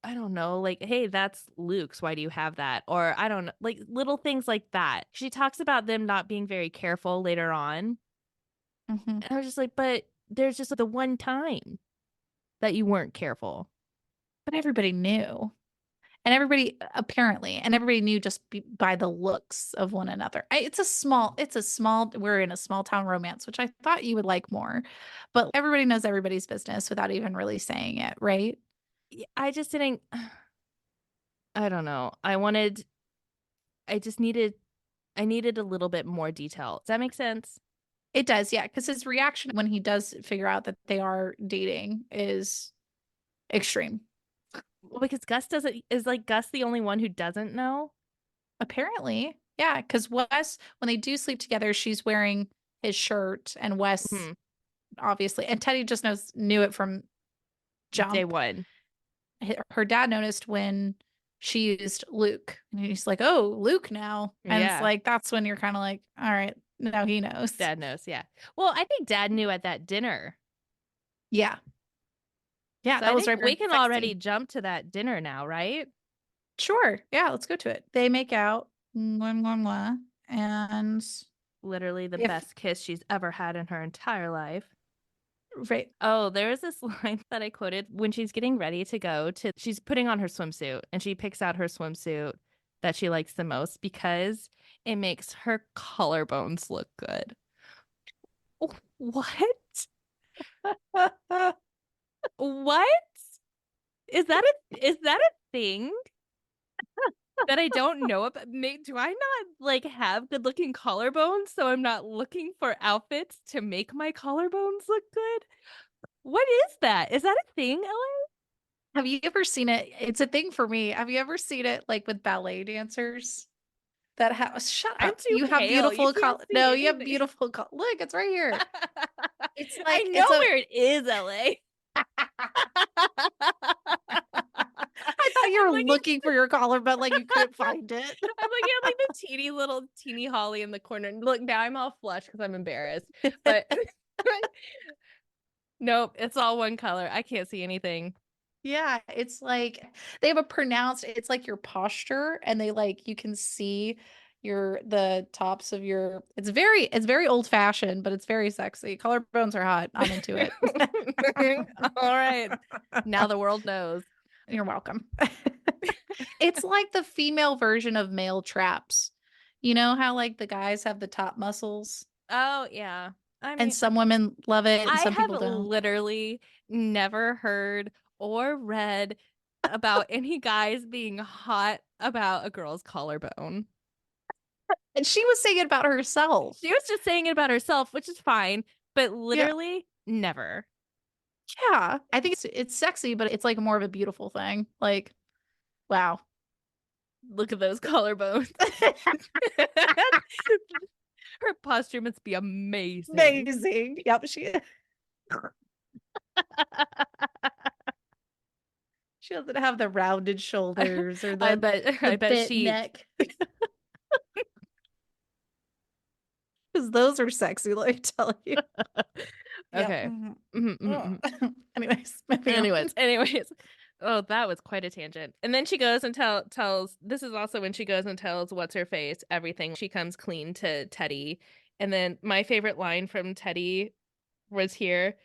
[SPEAKER 1] I don't know, like, hey, that's Luke's. Why do you have that? Or I don't know, like little things like that. She talks about them not being very careful later on.
[SPEAKER 2] Hmm.
[SPEAKER 1] And I was just like, but there's just the one time that you weren't careful.
[SPEAKER 2] But everybody knew. And everybody apparently, and everybody knew just by the looks of one another. We're in a small town romance, which I thought you would like more, but everybody knows everybody's business without even really saying it, right?
[SPEAKER 1] I just didn't, I don't know. I just needed, I needed a little bit more detail. Does that make sense?
[SPEAKER 2] It does, yeah, because his reaction when he does figure out that they are dating is extreme.
[SPEAKER 1] Well, because Gus doesn't, is like Gus the only one who doesn't know?
[SPEAKER 2] Apparently, yeah, because Wes, when they do sleep together, she's wearing his shirt, and Wes
[SPEAKER 1] Hmm.
[SPEAKER 2] obviously, and Teddy just knew it from
[SPEAKER 1] Day
[SPEAKER 2] jump.
[SPEAKER 1] one.
[SPEAKER 2] Her dad noticed when she used Luke, and he's like, "Oh, Luke now," and it's
[SPEAKER 1] Yeah.
[SPEAKER 2] like that's when you're kind of like, "All right, now he knows."
[SPEAKER 1] Dad knows. Yeah. Well, I think dad knew at that dinner.
[SPEAKER 2] Yeah, yeah,
[SPEAKER 1] So
[SPEAKER 2] that
[SPEAKER 1] I
[SPEAKER 2] was
[SPEAKER 1] think
[SPEAKER 2] right
[SPEAKER 1] we
[SPEAKER 2] before
[SPEAKER 1] can
[SPEAKER 2] the sex
[SPEAKER 1] already
[SPEAKER 2] scene.
[SPEAKER 1] jump to that dinner now, right?
[SPEAKER 2] Sure, yeah, let's go to it. They make out, mwah, mwah, mwah, and
[SPEAKER 1] Literally the
[SPEAKER 2] if
[SPEAKER 1] best kiss she's ever had in her entire life.
[SPEAKER 2] right,
[SPEAKER 1] Oh, there's this line that I quoted when she's getting ready to go to, she's putting on her swimsuit and she picks out her swimsuit that she likes the most because it makes her collarbones look good. What? What? Is that a thing that I don't know about? Do I not like have good looking collarbones, so I'm not looking for outfits to make my collarbones look good? What is that? Is that a thing, Ellen?
[SPEAKER 2] Have you ever seen it? It's a thing for me. Have you ever seen it like with ballet dancers that have, shut
[SPEAKER 1] I'm
[SPEAKER 2] up.
[SPEAKER 1] too
[SPEAKER 2] You have
[SPEAKER 1] pale. You
[SPEAKER 2] beautiful
[SPEAKER 1] can't
[SPEAKER 2] color.
[SPEAKER 1] see
[SPEAKER 2] No, you have
[SPEAKER 1] anything.
[SPEAKER 2] beautiful color. Look, it's right here. It's
[SPEAKER 1] I
[SPEAKER 2] like,
[SPEAKER 1] know
[SPEAKER 2] it's a,
[SPEAKER 1] where it is, LA.
[SPEAKER 2] I thought you
[SPEAKER 1] I'm
[SPEAKER 2] were
[SPEAKER 1] looking
[SPEAKER 2] looking for your collar, but like you couldn't find it.
[SPEAKER 1] I'm looking at like the teeny little teeny holly in the corner. Look, now I'm all flushed because I'm embarrassed. But nope, it's all one color. I can't see anything.
[SPEAKER 2] Yeah, it's like they have a pronounced, it's like your posture, and they like you can see the tops of your, it's very old fashioned, but it's very sexy. Collarbones are hot. I'm into it.
[SPEAKER 1] All right. Now the world knows.
[SPEAKER 2] You're welcome. It's like the female version of male traps. You know how like the guys have the top muscles
[SPEAKER 1] Oh, yeah. I
[SPEAKER 2] and
[SPEAKER 1] mean,
[SPEAKER 2] some women love it and
[SPEAKER 1] I
[SPEAKER 2] some
[SPEAKER 1] have
[SPEAKER 2] people don't.
[SPEAKER 1] literally never heard or read about any guys being hot about a girl's collarbone.
[SPEAKER 2] And she was saying it about herself.
[SPEAKER 1] She was just saying it about herself, which is fine, but
[SPEAKER 2] Yeah.
[SPEAKER 1] literally never.
[SPEAKER 2] Yeah. I think it's sexy, but it's like more of a beautiful thing. Like, wow.
[SPEAKER 1] Look at those collarbones. Her posture must be amazing.
[SPEAKER 2] Amazing. Yep, she doesn't have the rounded shoulders or
[SPEAKER 1] I
[SPEAKER 2] the
[SPEAKER 1] bet
[SPEAKER 2] the
[SPEAKER 1] I bet
[SPEAKER 2] bit
[SPEAKER 1] she
[SPEAKER 2] neck. Because those are sexy, let me tell you. Yep.
[SPEAKER 1] okay.
[SPEAKER 2] Mhm. Oh.
[SPEAKER 1] Mhm.
[SPEAKER 2] Anyways, moving on.
[SPEAKER 1] Anyways. Oh, that was quite a tangent. And then she goes and tells this is also when she goes and tells what's her face everything. She comes clean to Teddy. And then my favorite line from Teddy was here.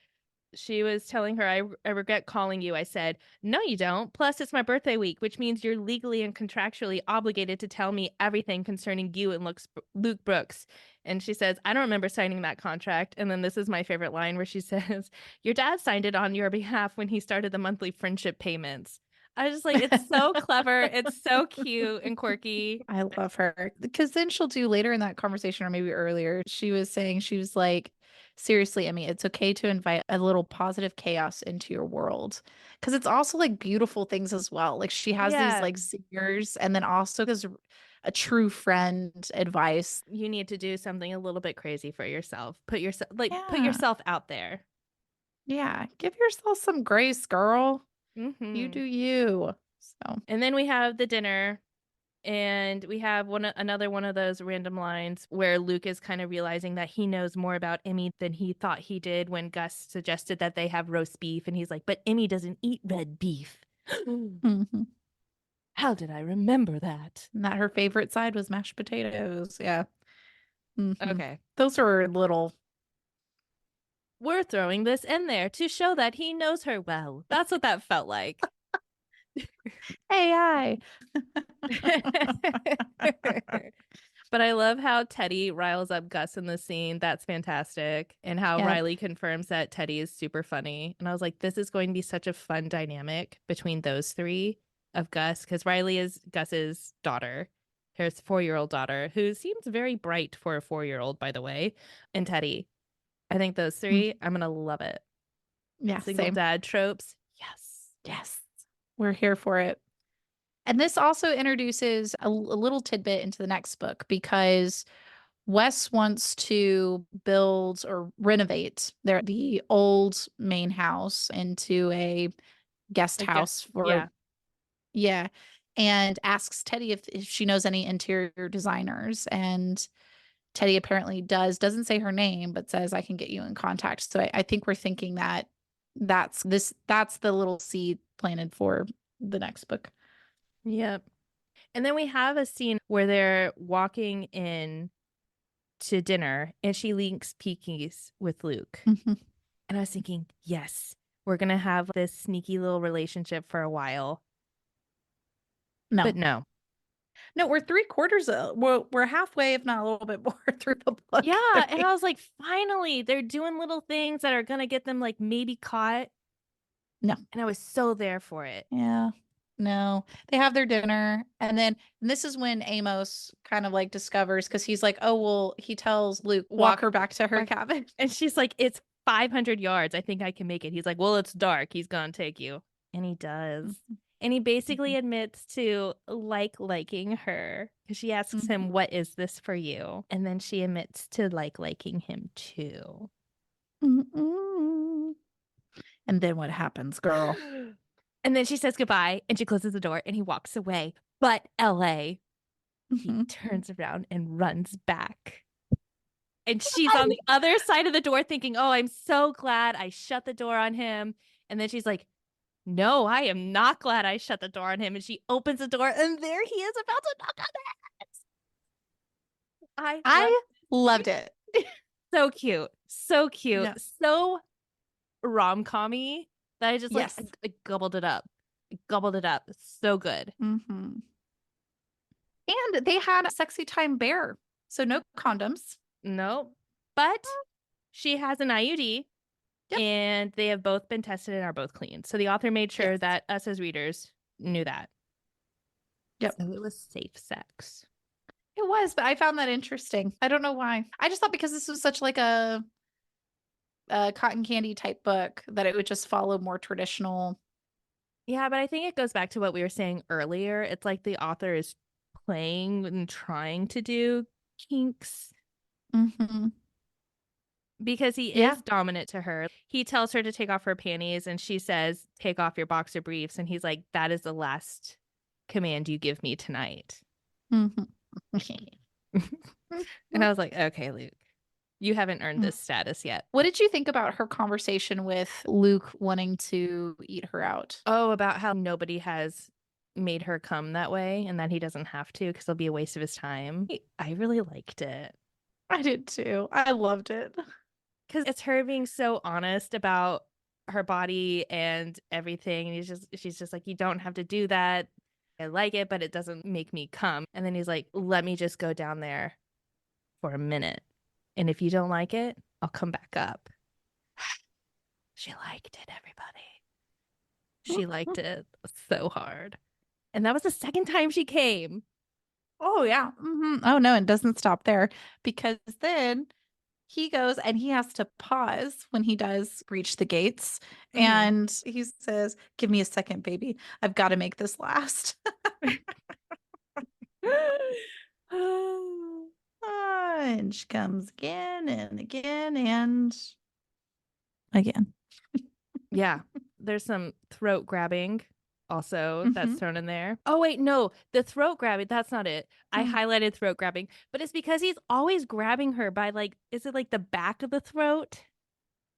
[SPEAKER 1] She was telling her, I regret calling you. I said, no, you don't. Plus, it's my birthday week, which means you're legally and contractually obligated to tell me everything concerning you and Luke Brooks. And she says, I don't remember signing that contract. And then this is my favorite line where she says, your dad signed it on your behalf when he started the monthly friendship payments. I was just like, it's so clever. It's so cute and quirky.
[SPEAKER 2] I love her because then she'll do later in that conversation, or maybe earlier, she was saying, she was like, seriously, Emmy, it's okay to invite a little positive chaos into your world. Because it's also like beautiful things as well. Like she has these
[SPEAKER 1] Yeah,
[SPEAKER 2] like singers, and then also gives a true friend advice.
[SPEAKER 1] you need to do something a little bit crazy for yourself. Put
[SPEAKER 2] Yeah.
[SPEAKER 1] yourself out there.
[SPEAKER 2] Yeah. Give yourself some grace, girl. You do
[SPEAKER 1] Hmm.
[SPEAKER 2] you. So,
[SPEAKER 1] And then we have the dinner, and we have another one of those random lines where Luke is kind of realizing that he knows more about Emmy than he thought he did when Gus suggested that they have roast beef, and he's like, "But Emmy doesn't eat red beef."
[SPEAKER 2] mhm.
[SPEAKER 1] How did I remember that?
[SPEAKER 2] And that her favorite side was mashed potatoes. Yeah.
[SPEAKER 1] Okay.
[SPEAKER 2] Those are little
[SPEAKER 1] We're throwing this in there to show that he knows her well. That's what that felt like.
[SPEAKER 2] AI.
[SPEAKER 1] But I love how Teddy riles up Gus in the scene. That's fantastic. And how
[SPEAKER 2] Yeah.
[SPEAKER 1] Riley confirms that Teddy is super funny. And I was like, this is going to be such a fun dynamic between those three of Gus, because Riley is Gus's daughter, his 4-year-old daughter, who seems very bright for a 4-year-old, by the way, and Teddy. I think those
[SPEAKER 2] Mm.
[SPEAKER 1] three, I'm going to love it.
[SPEAKER 2] Yeah,
[SPEAKER 1] Single
[SPEAKER 2] same.
[SPEAKER 1] dad tropes. Yes.
[SPEAKER 2] Yes. We're here for it. And this also introduces a little tidbit into the next book because Wes wants to build or renovate the old main house into a guest
[SPEAKER 1] I guess,
[SPEAKER 2] house for,
[SPEAKER 1] yeah.
[SPEAKER 2] yeah, and asks Teddy if she knows any interior designers. And Teddy apparently doesn't say her name, but says, I can get you in contact. So I think we're thinking that that's the little seed planted for the next book.
[SPEAKER 1] Yep. And then we have a scene where they're walking in to dinner and she links peekies with Luke.
[SPEAKER 2] Mhm.
[SPEAKER 1] And I was thinking, yes, we're going to have this sneaky little relationship for a while. But
[SPEAKER 2] No,
[SPEAKER 1] no.
[SPEAKER 2] no, we're three quarters. We're halfway, if not a little bit more, through the book.
[SPEAKER 1] Yeah. And I was like, finally, they're doing little things that are going to get them like maybe caught.
[SPEAKER 2] No,
[SPEAKER 1] And I was so there for it.
[SPEAKER 2] yeah, no. They have their dinner, and this is when Amos kind of like discovers because he's like, oh well, he tells Luke, walk
[SPEAKER 1] Walk
[SPEAKER 2] her back to her
[SPEAKER 1] back.
[SPEAKER 2] cabin.
[SPEAKER 1] And she's like, it's 500 yards. I think I can make it. He's like, well, it's dark. He's going to take you. And he does.
[SPEAKER 2] Mhm.
[SPEAKER 1] And he basically
[SPEAKER 2] Mhm.
[SPEAKER 1] admits to liking her because she asks him,
[SPEAKER 2] Mhm.
[SPEAKER 1] "What is this for you?" And then she admits to liking him too.
[SPEAKER 2] Mm-mm. And then what happens, girl?
[SPEAKER 1] And then she says goodbye and she closes the door and he walks away. But LA, he
[SPEAKER 2] Mhm.
[SPEAKER 1] turns around and runs back. And she's
[SPEAKER 2] I
[SPEAKER 1] on the other side of the door thinking, "Oh, I'm so glad I shut the door on him." And then she's like, "No, I am not glad I shut the door on him." And she opens the door and there he is about to knock on the head. I love
[SPEAKER 2] I loved it.
[SPEAKER 1] so cute. So cute.
[SPEAKER 2] Yeah.
[SPEAKER 1] So rom-commy that I just
[SPEAKER 2] Yes.
[SPEAKER 1] I gobbled it up. I gobbled it up. So good.
[SPEAKER 2] Hmm. And they had a sexy time bear. So no condoms.
[SPEAKER 1] Nope. But she has an IUD
[SPEAKER 2] Yep.
[SPEAKER 1] and they have both been tested and are both clean. So the author made sure
[SPEAKER 2] Yes.
[SPEAKER 1] that us as readers knew that.
[SPEAKER 2] Yep.
[SPEAKER 1] So it was safe sex.
[SPEAKER 2] It was, but I found that interesting. I don't know why. I just thought because this was such like a cotton candy type book that it would just follow more traditional.
[SPEAKER 1] Yeah, but I think it goes back to what we were saying earlier. It's like the author is playing and trying to do kinks
[SPEAKER 2] Hmm.
[SPEAKER 1] because he
[SPEAKER 2] Yeah.
[SPEAKER 1] is dominant to her. He tells her to take off her panties and she says, "Take off your boxer briefs." And he's like, "That is the last command you give me tonight."
[SPEAKER 2] Hmm.
[SPEAKER 1] And I was like, "Okay, Luke, you haven't earned this status yet."
[SPEAKER 2] What did you think about her conversation with Luke wanting to eat her out?
[SPEAKER 1] Oh, about how nobody has made her come that way and that he doesn't have to because it'll be a waste of his time. I really liked it
[SPEAKER 2] I did too. I loved it.
[SPEAKER 1] because it's her being so honest about her body and everything. And she's just like, "You don't have to do that. I like it, but it doesn't make me come." And then he's like, "Let me just go down there for a minute. And if you don't like it, I'll come back up." She liked it, everybody. She liked it so hard. And that was the second time she came.
[SPEAKER 2] Oh yeah. Oh no, it doesn't stop there because then he goes and he has to pause when he does reach the gates
[SPEAKER 1] Hmm.
[SPEAKER 2] and he says, "Give me a second, baby. I've got to make this last." And she comes again and again and again.
[SPEAKER 1] Yeah. There's some throat grabbing also that's
[SPEAKER 2] Hmm.
[SPEAKER 1] thrown in there. Oh, wait, no. The throat grabbing, that's not it. I
[SPEAKER 2] Mm.
[SPEAKER 1] highlighted throat grabbing, but it's because he's always grabbing her by is it like the back of the throat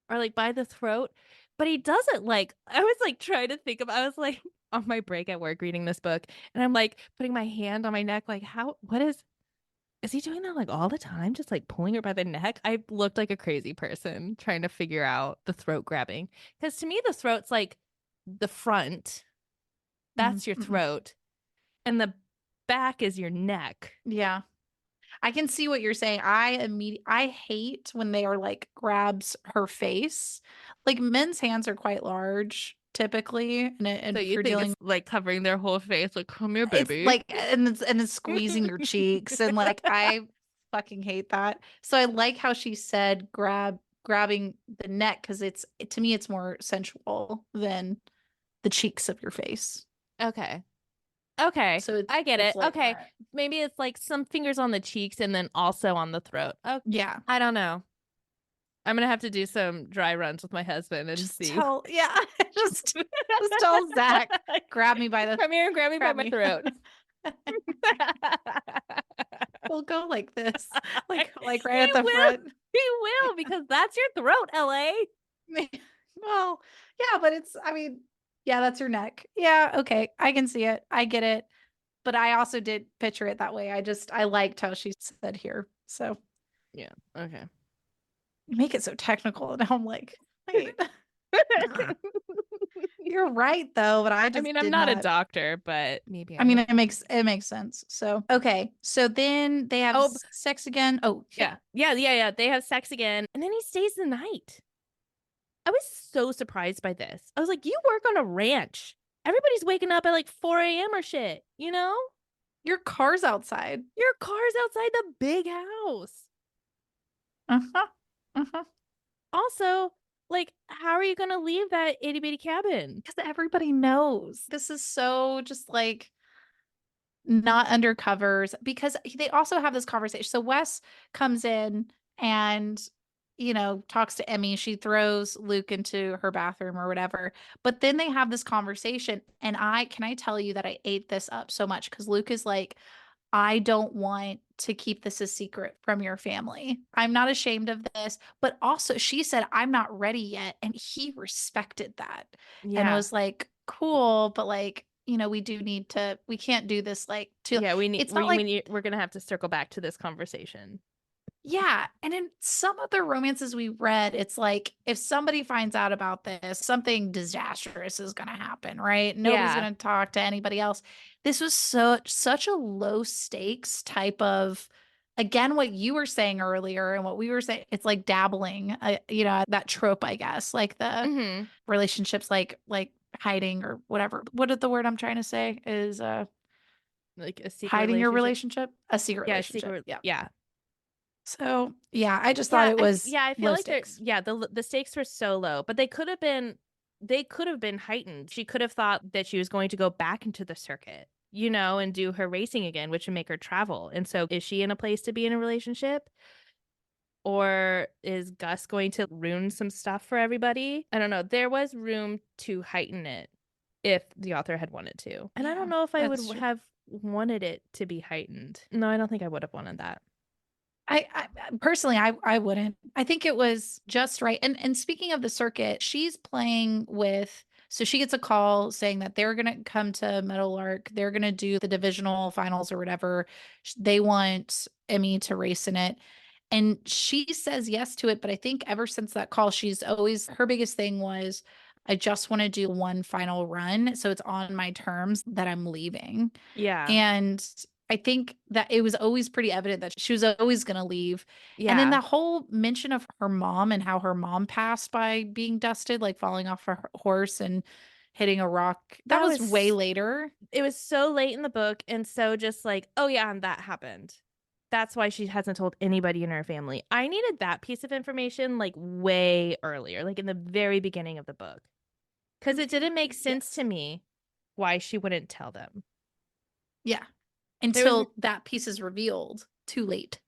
[SPEAKER 1] or like by the throat? But he does it I was like trying to think of, I was like on my break at work reading this book and I'm like putting my hand on my neck, like, what is he doing that like all the time? Just like pulling her by the neck? I looked like a crazy person trying to figure out the throat grabbing. Because to me, the throat's like the front,
[SPEAKER 2] Mm,
[SPEAKER 1] that's your
[SPEAKER 2] mm-mm.
[SPEAKER 1] throat, and the back is your neck.
[SPEAKER 2] Yeah. I can see what you're saying. I hate when they are like grabs her face. Like men's hands are quite large typically, and
[SPEAKER 1] So
[SPEAKER 2] if
[SPEAKER 1] you
[SPEAKER 2] you're
[SPEAKER 1] think
[SPEAKER 2] dealing,
[SPEAKER 1] it's like covering their whole face, like, "Come here,
[SPEAKER 2] it's
[SPEAKER 1] baby."
[SPEAKER 2] like and it's squeezing your cheeks and like I fucking hate that. So I like how she said grabbing the neck because to me it's more sensual than the cheeks of your face.
[SPEAKER 1] Okay. Okay.
[SPEAKER 2] So
[SPEAKER 1] I get
[SPEAKER 2] it's
[SPEAKER 1] it.
[SPEAKER 2] like
[SPEAKER 1] Okay. Maybe it's like some fingers on the cheeks and then also on the throat. Oh,
[SPEAKER 2] yeah.
[SPEAKER 1] I don't know. I'm gonna have to do some dry runs with my husband and
[SPEAKER 2] Just
[SPEAKER 1] see.
[SPEAKER 2] tell, yeah, just tell Zach, grab me by the,
[SPEAKER 1] Come here and grab me by
[SPEAKER 2] grab
[SPEAKER 1] my
[SPEAKER 2] me.
[SPEAKER 1] throat.
[SPEAKER 2] We'll go like this, like right
[SPEAKER 1] He
[SPEAKER 2] at the
[SPEAKER 1] will.
[SPEAKER 2] front.
[SPEAKER 1] He will because that's your throat, LA.
[SPEAKER 2] Well, yeah, but I mean, yeah, that's your neck. Yeah, okay, I can see it. I get it. But I also did picture it that way. I liked how she said here. So
[SPEAKER 1] Yeah. Okay.
[SPEAKER 2] you make it so technical, and I'm like, wait, you're right though, but I
[SPEAKER 1] I
[SPEAKER 2] just
[SPEAKER 1] mean, I'm
[SPEAKER 2] did
[SPEAKER 1] not a
[SPEAKER 2] not.
[SPEAKER 1] doctor, but maybe
[SPEAKER 2] I
[SPEAKER 1] I
[SPEAKER 2] mean,
[SPEAKER 1] am.
[SPEAKER 2] it makes sense. So okay, so then they have
[SPEAKER 1] Oh,
[SPEAKER 2] sex again. Oh yeah.
[SPEAKER 1] yeah. They have sex again, and then he stays the night. I was so surprised by this. I was like, "You work on a ranch. Everybody's waking up at like 4 a.m. or shit, you know?
[SPEAKER 2] Your car's outside.
[SPEAKER 1] Your car's outside the big house."
[SPEAKER 2] Uh-huh. Uh-huh.
[SPEAKER 1] Also, Like, how are you going to leave that itty bitty cabin?
[SPEAKER 2] Because everybody knows. This is so just like not undercovers because they also have this conversation. So Wes comes in and talks to Emmy. She throws Luke into her bathroom or whatever. But then they have this conversation and I tell you that I ate this up so much because Luke is like, I don't want to keep this a secret from your family. I'm not ashamed of this. But also, she said, I'm not ready yet. And he respected that and
[SPEAKER 1] Yeah.
[SPEAKER 2] was like, cool. But like, we can't do this like to,
[SPEAKER 1] Yeah,
[SPEAKER 2] it's not like,
[SPEAKER 1] we're going to have to circle back to this conversation.
[SPEAKER 2] yeah. And in some other romances we read, it's like if somebody finds out about this, something disastrous is going to happen, right? Nobody's
[SPEAKER 1] Yeah.
[SPEAKER 2] going to talk to anybody else. This was such a low stakes type of, again, what you were saying earlier and what we were saying. It's like dabbling, that trope, I guess, like the
[SPEAKER 1] Mhm.
[SPEAKER 2] relationships, like hiding or whatever. What is the word I'm trying to say is
[SPEAKER 1] Like a secret
[SPEAKER 2] hiding your
[SPEAKER 1] relationship.
[SPEAKER 2] relationship, a secret
[SPEAKER 1] Yeah,
[SPEAKER 2] relationship.
[SPEAKER 1] secret.
[SPEAKER 2] Yeah.
[SPEAKER 1] Yeah.
[SPEAKER 2] So, yeah, I just thought it was
[SPEAKER 1] Yeah, I feel
[SPEAKER 2] low
[SPEAKER 1] like they're
[SPEAKER 2] stakes.
[SPEAKER 1] yeah, the stakes were so low, but they could have been heightened. She could have thought that she was going to go back into the circuit, and do her racing again, which would make her travel. And so is she in a place to be in a relationship? Or is Gus going to ruin some stuff for everybody? I don't know. There was room to heighten it if the author had wanted to. And I don't
[SPEAKER 2] Yeah,
[SPEAKER 1] know if I would
[SPEAKER 2] that's true.
[SPEAKER 1] have wanted it to be heightened. No, I don't think I would have wanted that.
[SPEAKER 2] I personally, I wouldn't. I think it was just right. And speaking of the circuit, she's playing with. So she gets a call saying that they're gonna come to Meadowlark. They're gonna do the divisional finals or whatever. They want Emmy to race in it, and she says yes to it. But I think ever since that call, she's always her biggest thing was, I just want to do one final run, so it's on my terms that I'm leaving.
[SPEAKER 1] Yeah.
[SPEAKER 2] And I think that it was always pretty evident that she was always going to leave. And then
[SPEAKER 1] Yeah.
[SPEAKER 2] the whole mention of her mom and how her mom passed by being dusted, like falling off her horse and hitting a rock, that
[SPEAKER 1] That
[SPEAKER 2] was way
[SPEAKER 1] was
[SPEAKER 2] later.
[SPEAKER 1] it was so late in the book and so just like, oh yeah, and that happened. That's why she hasn't told anybody in her family. I needed that piece of information like way earlier, like in the very beginning of the book. Because it didn't make sense to
[SPEAKER 2] Yes.
[SPEAKER 1] me why she wouldn't tell them.
[SPEAKER 2] Yeah.
[SPEAKER 1] There was,
[SPEAKER 2] Until that piece is revealed too late.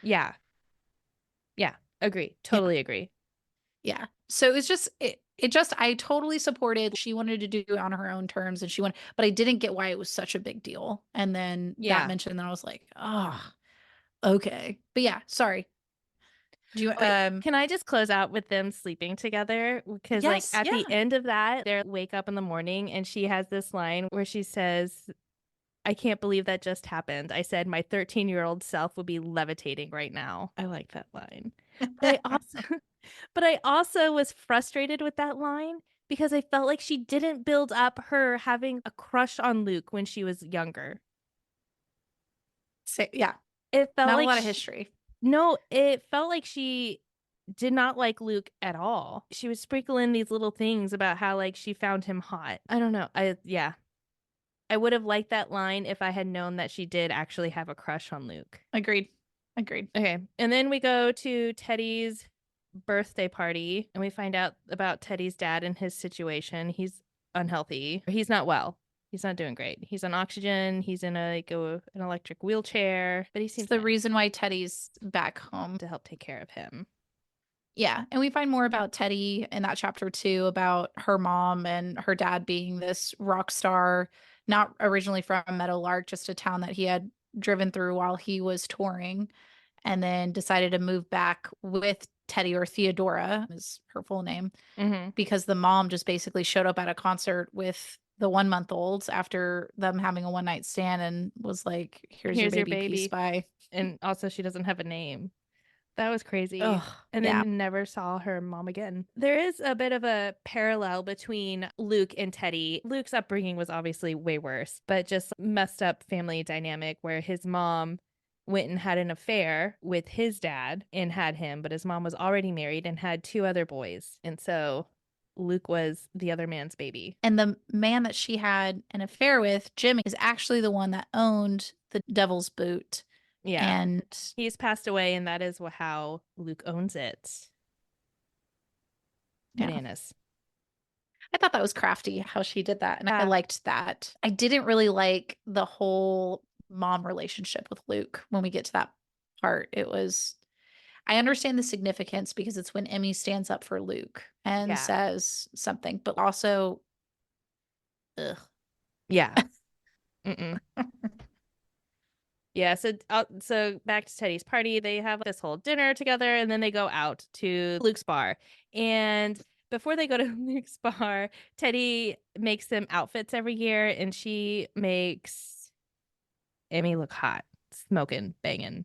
[SPEAKER 1] yeah, yeah, agree.
[SPEAKER 2] Yeah.
[SPEAKER 1] Totally agree.
[SPEAKER 2] Yeah. So it's just it just I totally supported she wanted to do it on her own terms and she went, but I didn't get why it was such a big deal. And then that
[SPEAKER 1] Yeah.
[SPEAKER 2] mentioned, then I was like, oh, okay. But yeah, sorry. Do you
[SPEAKER 1] Oh, wait, can I just close out with them sleeping together? Because, like,
[SPEAKER 2] yes,
[SPEAKER 1] at
[SPEAKER 2] yeah.
[SPEAKER 1] the end of that, they wake up in the morning and she has this line where she says, I can't believe that just happened. I said my 13-year-old self would be levitating right now. I like that line. But I also but I also was frustrated with that line because I felt like she didn't build up her having a crush on Luke when she was younger.
[SPEAKER 2] So, yeah,
[SPEAKER 1] It felt
[SPEAKER 2] not a
[SPEAKER 1] like
[SPEAKER 2] lot of history.
[SPEAKER 1] no, it felt like she did not like Luke at all. She was sprinkling these little things about how like she found him hot. I don't know. Yeah. I would have liked that line if I had known that she did actually have a crush on Luke.
[SPEAKER 2] Agreed. Agreed.
[SPEAKER 1] Okay. And then we go to Teddy's birthday party and we find out about Teddy's dad and his situation. He's unhealthy. He's not well. He's not doing great. He's on oxygen. He's in an electric wheelchair, but he
[SPEAKER 2] It's
[SPEAKER 1] seems
[SPEAKER 2] the
[SPEAKER 1] fine
[SPEAKER 2] reason why Teddy's back home.
[SPEAKER 1] to help take care of him.
[SPEAKER 2] Yeah. And we find more about Teddy in that chapter too, about her mom and her dad being this rock star, not originally from Meadowlark, just a town that he had driven through while he was touring, and then decided to move back with Teddy, or Theodora is her full name,
[SPEAKER 1] Mm-hmm.
[SPEAKER 2] because the mom just basically showed up at a concert with the 1 month olds after them having a one night stand and was like, here's your
[SPEAKER 1] Here's your
[SPEAKER 2] baby, peace,
[SPEAKER 1] baby.
[SPEAKER 2] bye.
[SPEAKER 1] And also, she doesn't have a name. That was crazy.
[SPEAKER 2] Oh,
[SPEAKER 1] And
[SPEAKER 2] yeah.
[SPEAKER 1] then never saw her mom again. There is a bit of a parallel between Luke and Teddy. Luke's upbringing was obviously way worse, but just messed up family dynamic where his mom went and had an affair with his dad and had him, but his mom was already married and had two other boys. And so Luke was the other man's baby.
[SPEAKER 2] And the man that she had an affair with, Jimmy, is actually the one that owned the Devil's Boot.
[SPEAKER 1] Yeah.
[SPEAKER 2] And
[SPEAKER 1] He's passed away, and that is how Luke owns it.
[SPEAKER 2] Yeah.
[SPEAKER 1] Bananas.
[SPEAKER 2] I thought that was crafty how she did that. And I
[SPEAKER 1] Yeah.
[SPEAKER 2] liked that. I didn't really like the whole mom relationship with Luke when we get to that part. I understand the significance because it's when Emmy stands up for Luke and
[SPEAKER 1] Yeah.
[SPEAKER 2] says something, but also, ugh.
[SPEAKER 1] Yeah. Mm-mm. Yeah, so back to Teddy's party, they have this whole dinner together, and then they go out to Luke's bar. And before they go to Luke's bar, Teddy makes them outfits every year, and she makes Emmy look hot, smoking, banging.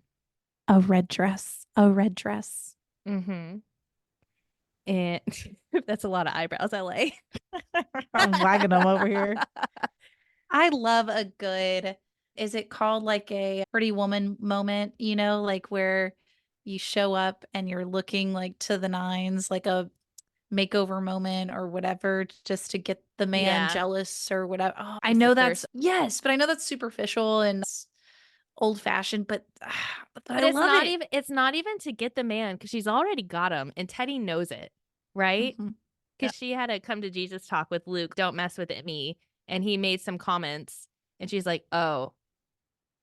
[SPEAKER 2] A red dress. A red dress.
[SPEAKER 1] Mm-hmm. And that's a lot of eyebrows, LA.
[SPEAKER 2] I'm wagging them over here. I love a good, is it called like a pretty woman moment, like where you show up and you're looking like to the nines, like a makeover moment or whatever, just to get the man
[SPEAKER 1] Yeah,
[SPEAKER 2] jealous or whatever. Oh, I
[SPEAKER 1] just a
[SPEAKER 2] know that's,
[SPEAKER 1] thirst.
[SPEAKER 2] yes, but I know that's superficial and old fashioned, but I
[SPEAKER 1] But it's
[SPEAKER 2] love
[SPEAKER 1] not
[SPEAKER 2] it.
[SPEAKER 1] even it's not even to get the man because she's already got him, and Teddy knows it, right?
[SPEAKER 2] Hmm. Yeah.
[SPEAKER 1] Because she had a come to Jesus talk with Luke, don't mess with me. And he made some comments, and she's like, oh,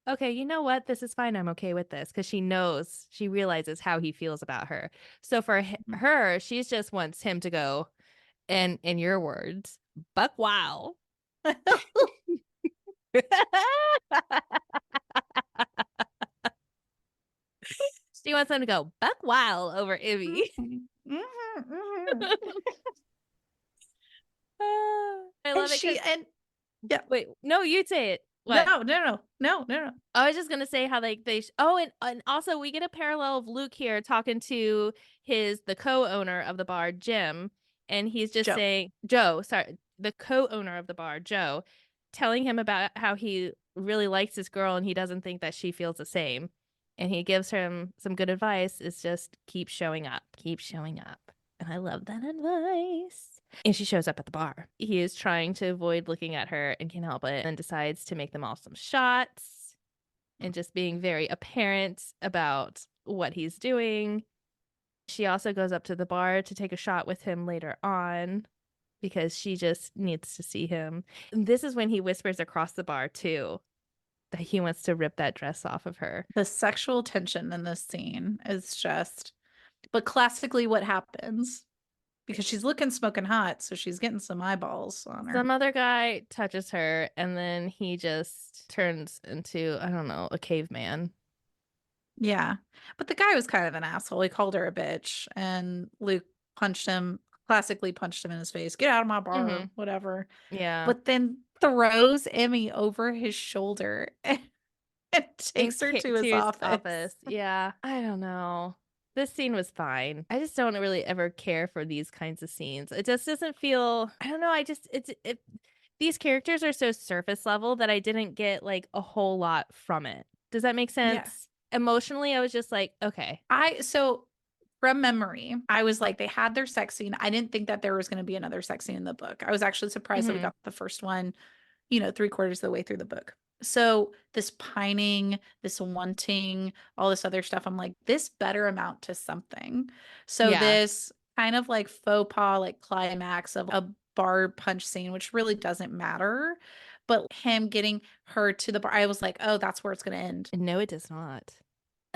[SPEAKER 1] okay, you know what? This is fine. I'm okay with this. Because she realizes how he feels about her. So for her, she's just wants him to go, and in your words, buck wow. She wants him to go buck wild over Ivy.
[SPEAKER 2] Mhm. Mhm, mhm.
[SPEAKER 1] I
[SPEAKER 2] And
[SPEAKER 1] love it
[SPEAKER 2] she
[SPEAKER 1] because
[SPEAKER 2] and yeah.
[SPEAKER 1] wait, no, you say it.
[SPEAKER 2] No,
[SPEAKER 1] What?
[SPEAKER 2] no, no, no, no, no.
[SPEAKER 1] I was just gonna say how like oh, and also we get a parallel of Luke here talking to the co-owner of the bar, Jim, and he's just
[SPEAKER 2] Joe.
[SPEAKER 1] saying Joe, sorry, the co-owner of the bar, Joe, telling him about how he really likes this girl and he doesn't think that she feels the same. And he gives him some good advice, is just keep showing up, keep showing up. And I love that advice. And she shows up at the bar. He is trying to avoid looking at her and can't help it and decides to make them all some shots and just being very apparent about what he's doing. She also goes up to the bar to take a shot with him later on because she just needs to see him. And this is when he whispers across the bar, too, that he wants to rip that dress off of her.
[SPEAKER 2] The sexual tension in this scene is just, but classically what happens because she's looking smoking hot, so she's getting some eyeballs on her.
[SPEAKER 1] Some other guy touches her, and then he just turns into, I don't know, a caveman.
[SPEAKER 2] Yeah. But the guy was kind of an asshole. He called her a bitch, and Luke classically punched him in his face. Get out of my bar,
[SPEAKER 1] Mm-hmm.
[SPEAKER 2] whatever.
[SPEAKER 1] Yeah.
[SPEAKER 2] But then throws Emmy over his shoulder and
[SPEAKER 1] And
[SPEAKER 2] takes her to
[SPEAKER 1] to
[SPEAKER 2] his
[SPEAKER 1] his
[SPEAKER 2] office.
[SPEAKER 1] office. Yeah. I don't know. This scene was fine. I just don't really ever care for these kinds of scenes. It just doesn't feel, I don't know. These characters are so surface level that I didn't get like a whole lot from it. Does that make
[SPEAKER 2] Yeah.
[SPEAKER 1] sense? Emotionally, I was just like, okay.
[SPEAKER 2] So from memory, I was like, they had their sex scene. I didn't think that there was going to be another sex scene in the book. I was actually surprised that we
[SPEAKER 1] Hmm.
[SPEAKER 2] got the first one, three-quarters of the way through the book. So this pining, this wanting, all this other stuff, I'm like, this better amount to something. So
[SPEAKER 1] Yeah.
[SPEAKER 2] this kind of like faux pas, like climax of a bar punch scene, which really doesn't matter. But him getting her to the bar, I was like, oh, that's where it's going to end.
[SPEAKER 1] No, it does not.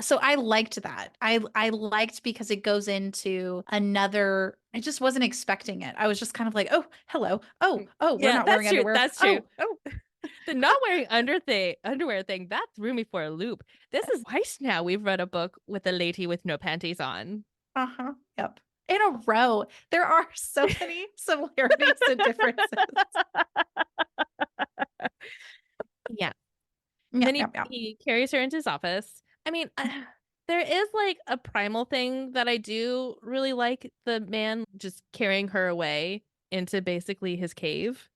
[SPEAKER 2] So I liked that. I liked because it goes into another. I just wasn't expecting it. I was just kind of like, oh, hello. Oh, we're
[SPEAKER 1] Yeah,
[SPEAKER 2] not wearing
[SPEAKER 1] that's true.
[SPEAKER 2] underwear.
[SPEAKER 1] That's true.
[SPEAKER 2] Oh,
[SPEAKER 1] Oh, the not wearing underwear thing, that threw me for a loop. This is twice now we've read a book with a lady with no panties on.
[SPEAKER 2] uh-huh. Yep. In a row. There are so many similarities and differences.
[SPEAKER 1] Yeah. And
[SPEAKER 2] Yeah,
[SPEAKER 1] then
[SPEAKER 2] yeah,
[SPEAKER 1] he
[SPEAKER 2] yeah.
[SPEAKER 1] he carries her into his office. I mean, there is like a primal thing that I do really like, the man just carrying her away into basically his cave.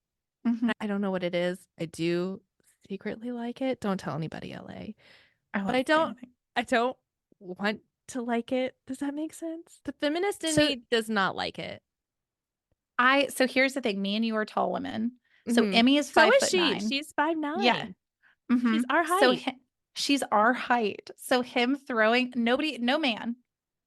[SPEAKER 2] Hmm.
[SPEAKER 1] I don't know what it is. I do secretly like it. Don't tell anybody, LA.
[SPEAKER 2] I
[SPEAKER 1] But
[SPEAKER 2] won't say anything.
[SPEAKER 1] I don't want to like it. Does that make sense? The feminist in
[SPEAKER 2] So
[SPEAKER 1] me does not like it.
[SPEAKER 2] so here's the thing. Me and you are tall women. So
[SPEAKER 1] Hmm.
[SPEAKER 2] Emmy is
[SPEAKER 1] So
[SPEAKER 2] five
[SPEAKER 1] is
[SPEAKER 2] foot
[SPEAKER 1] she.
[SPEAKER 2] nine.
[SPEAKER 1] She's five
[SPEAKER 2] Yeah.
[SPEAKER 1] nine.
[SPEAKER 2] Hmm.
[SPEAKER 1] She's our
[SPEAKER 2] So
[SPEAKER 1] height.
[SPEAKER 2] she's our height. So him throwing no man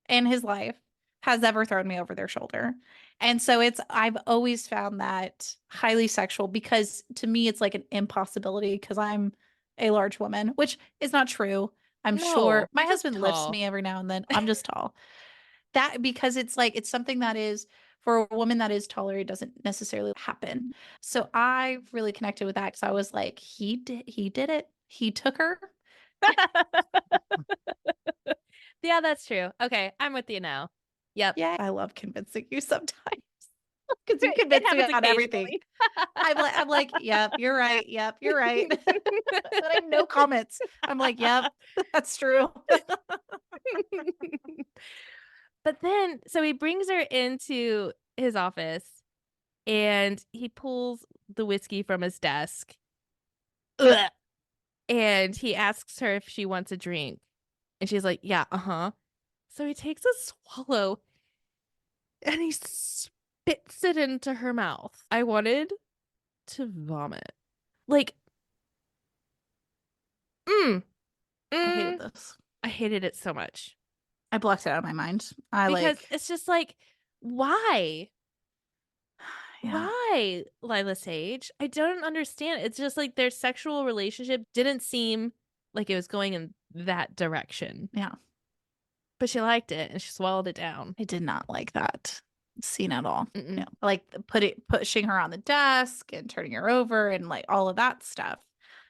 [SPEAKER 2] in his life has ever thrown me over their shoulder. And so I've always found that highly sexual because to me it's like an impossibility because I'm a large woman, which is not true. I'm sure
[SPEAKER 1] No,
[SPEAKER 2] my
[SPEAKER 1] you're just
[SPEAKER 2] husband lifts
[SPEAKER 1] tall.
[SPEAKER 2] me every now and then. I'm just tall. That because it's like it's something that is for a woman that is taller, it doesn't necessarily happen. So I really connected with that because I was like, he did it. He took her.
[SPEAKER 1] Yeah, that's true. Okay, I'm with you now. Yep.
[SPEAKER 2] Yeah, I love convincing you sometimes because you
[SPEAKER 1] It
[SPEAKER 2] convince me
[SPEAKER 1] happens
[SPEAKER 2] on everything.
[SPEAKER 1] occasionally.
[SPEAKER 2] I'm like, yep, you're right. Yep, you're right. But I have no comments. I'm like, yep, that's true.
[SPEAKER 1] But then, so he brings her into his office and he pulls the whiskey from his desk. Ugh. And he asks her if she wants a drink. And she's like, yeah, uh-huh. So he takes a swallow and he spits it into her mouth. I wanted to vomit. Like, mm,
[SPEAKER 2] I hated
[SPEAKER 1] mm.
[SPEAKER 2] this.
[SPEAKER 1] I hated it so much
[SPEAKER 2] I blocked it out of my mind. I
[SPEAKER 1] because
[SPEAKER 2] like,
[SPEAKER 1] it's just like, why?
[SPEAKER 2] yeah,
[SPEAKER 1] Why, Lyla Sage? I don't understand. It's just like their sexual relationship didn't seem like it was going in that direction.
[SPEAKER 2] yeah.
[SPEAKER 1] But she liked it and she swallowed it down.
[SPEAKER 2] I did not like that scene at all. No,
[SPEAKER 1] Mm-mm.
[SPEAKER 2] like pushing her on the desk and turning her over and like all of that stuff.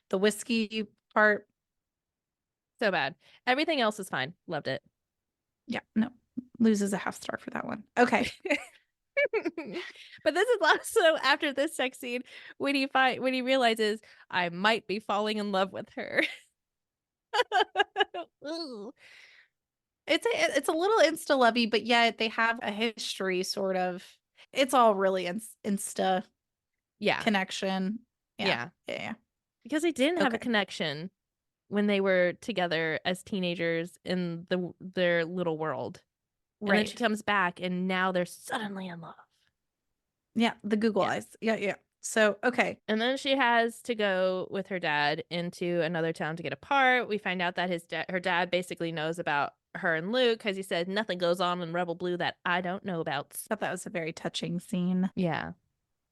[SPEAKER 2] The whiskey part,
[SPEAKER 1] So bad. Everything else is fine. Loved it.
[SPEAKER 2] yeah, no, loses a half star for that one. Okay.
[SPEAKER 1] But this is also after this sex scene when he realizes I might be falling in love with her. Ooh.
[SPEAKER 2] It's a little insta lovey, but yet they have a history sort of. It's all really insta
[SPEAKER 1] Yeah,
[SPEAKER 2] connection. Yeah.
[SPEAKER 1] yeah.
[SPEAKER 2] Yeah. Yeah.
[SPEAKER 1] Because they didn't have a
[SPEAKER 2] Okay.
[SPEAKER 1] connection when they were together as teenagers in their little world. And then she
[SPEAKER 2] Right.
[SPEAKER 1] comes back and now they're suddenly in love.
[SPEAKER 2] Yeah, the Google
[SPEAKER 1] Yeah.
[SPEAKER 2] eyes. Yeah, yeah. So, okay.
[SPEAKER 1] And then she has to go with her dad into another town to get a part. We find out that her dad basically knows about her and Luke because he said nothing goes on in Rebel Blue that I don't know about.
[SPEAKER 2] Thought that was a very touching scene.
[SPEAKER 1] Yeah.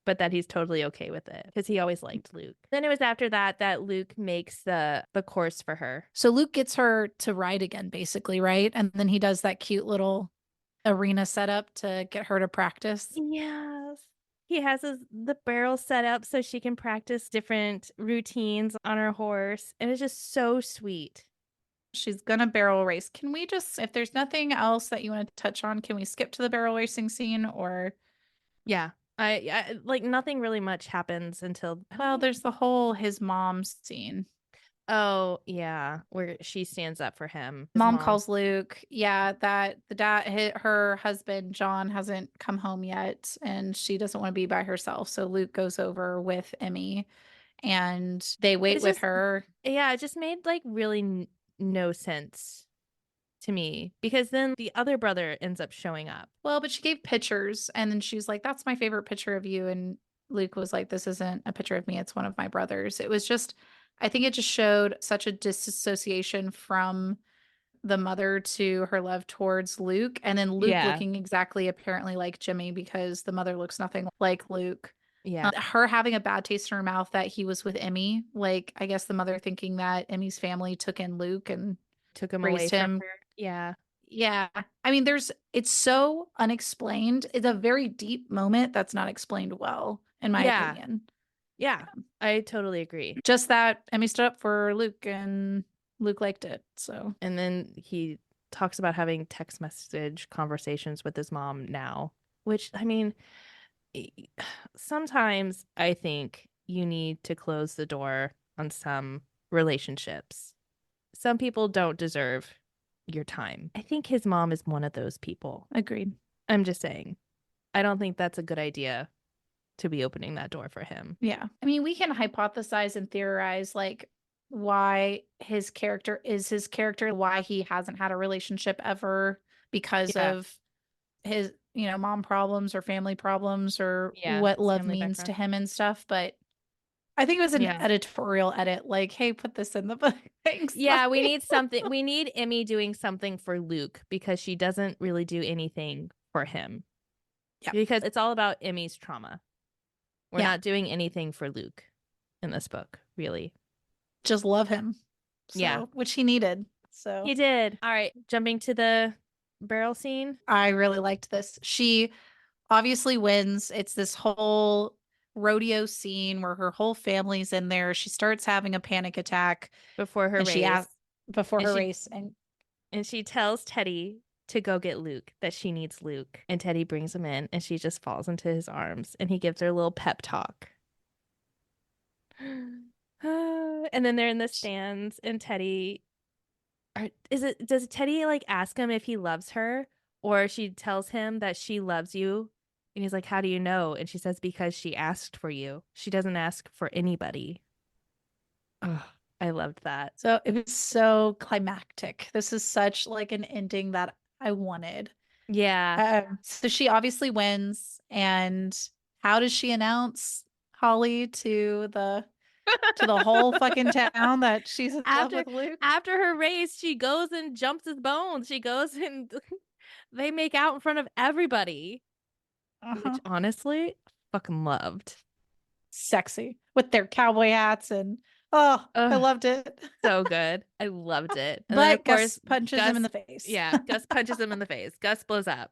[SPEAKER 1] But that he's totally okay with it because he always liked Luke. Then it was after that that Luke makes the course for her.
[SPEAKER 2] So Luke gets her to ride again, basically, right? And then he does that cute little arena setup to get her to practice.
[SPEAKER 1] Yes. He has the barrel set up so she can practice different routines on her horse. And it's just so sweet.
[SPEAKER 2] She's gonna barrel race. Can we just, if there's nothing else that you want to touch on, can we skip to the barrel racing scene or?
[SPEAKER 1] Yeah. I like nothing really much happens until
[SPEAKER 2] Well, there's the whole his mom scene.
[SPEAKER 1] oh yeah, where she stands up for him. His
[SPEAKER 2] Mom
[SPEAKER 1] mom.
[SPEAKER 2] calls Luke, yeah, that the dad, her husband, John, hasn't come home yet, and she doesn't want to be by herself. So Luke goes over with Emmy and they wait
[SPEAKER 1] It's
[SPEAKER 2] with
[SPEAKER 1] just
[SPEAKER 2] her.
[SPEAKER 1] yeah, it just made like really no sense to me because then the other brother ends up showing up.
[SPEAKER 2] Well, but she gave pictures, and then she's like, that's my favorite picture of you. And Luke was like, this isn't a picture of me, it's one of my brothers. It was just, I think it just showed such a disassociation from the mother to her love towards Luke, and then Luke
[SPEAKER 1] Yeah.
[SPEAKER 2] looking exactly apparently like Jimmy because the mother looks nothing like Luke.
[SPEAKER 1] Yeah.
[SPEAKER 2] Her having a bad taste in her mouth that he was with Emmy, like I guess the mother thinking that Emmy's family took in Luke and
[SPEAKER 1] Took him away
[SPEAKER 2] raised
[SPEAKER 1] from
[SPEAKER 2] him.
[SPEAKER 1] her. Yeah.
[SPEAKER 2] Yeah. I mean, it's so unexplained. It's a very deep moment that's not explained well, in my
[SPEAKER 1] Yeah.
[SPEAKER 2] opinion.
[SPEAKER 1] Yeah. I totally agree.
[SPEAKER 2] Just that Emmy stood up for Luke and Luke liked it. So,
[SPEAKER 1] And then he talks about having text message conversations with his mom now, which I mean, sometimes I think you need to close the door on some relationships. Some people don't deserve your time. I think his mom is one of those people.
[SPEAKER 2] agreed.
[SPEAKER 1] I'm just saying. I don't think that's a good idea to be opening that door for him.
[SPEAKER 2] Yeah. I mean, we can hypothesize and theorize like why his character, why he hasn't had a relationship ever because
[SPEAKER 1] Yeah.
[SPEAKER 2] of his, mom problems or family problems or
[SPEAKER 1] Yeah.
[SPEAKER 2] what
[SPEAKER 1] His
[SPEAKER 2] love
[SPEAKER 1] family
[SPEAKER 2] means to
[SPEAKER 1] background.
[SPEAKER 2] him and stuff. But I think it was an
[SPEAKER 1] Yeah.
[SPEAKER 2] editorial edit, like, hey, put this in the book. Thanks.
[SPEAKER 1] Yeah, we
[SPEAKER 2] Bye.
[SPEAKER 1] need something. We need Emmy doing something for Luke because she doesn't really do anything for him.
[SPEAKER 2] Yeah.
[SPEAKER 1] because it's all about Emmy's trauma. We're
[SPEAKER 2] Yeah.
[SPEAKER 1] not doing anything for Luke in this book, really.
[SPEAKER 2] Just love him.
[SPEAKER 1] Yeah,
[SPEAKER 2] So, which he needed.
[SPEAKER 1] he
[SPEAKER 2] So,
[SPEAKER 1] did. All right, jumping to the barrel scene.
[SPEAKER 2] I really liked this. She obviously wins. It's this whole rodeo scene where her whole family's in there. She starts having a panic attack
[SPEAKER 1] Before her
[SPEAKER 2] and she
[SPEAKER 1] race.
[SPEAKER 2] asks before
[SPEAKER 1] And
[SPEAKER 2] her
[SPEAKER 1] she
[SPEAKER 2] race. And
[SPEAKER 1] tells Teddy to go get Luke, that she needs Luke. And Teddy brings him in and she just falls into his arms and he gives her a little pep talk. And then they're in the stands and Teddy does Teddy like ask him if he loves her, or she tells him that she loves you and he's like, how do you know? And she says, because she asked for you. She doesn't ask for anybody. Oh, I loved that.
[SPEAKER 2] so it was so climactic. This is such like an ending that I wanted.
[SPEAKER 1] Yeah.
[SPEAKER 2] So she obviously wins. And how does she announce Holly to the whole fucking town that she's in love
[SPEAKER 1] after
[SPEAKER 2] with Luke?
[SPEAKER 1] after her race, she goes and jumps his bones. She goes and they make out in front of everybody, which
[SPEAKER 2] Uh-huh.
[SPEAKER 1] honestly, I fucking loved.
[SPEAKER 2] Sexy with their cowboy hats and oh, I
[SPEAKER 1] Ugh,
[SPEAKER 2] loved it.
[SPEAKER 1] so good. I loved it. And then of
[SPEAKER 2] But Gus
[SPEAKER 1] course,
[SPEAKER 2] punches him in
[SPEAKER 1] Gus,
[SPEAKER 2] the face.
[SPEAKER 1] yeah, Gus punches him in the face. Gus blows up.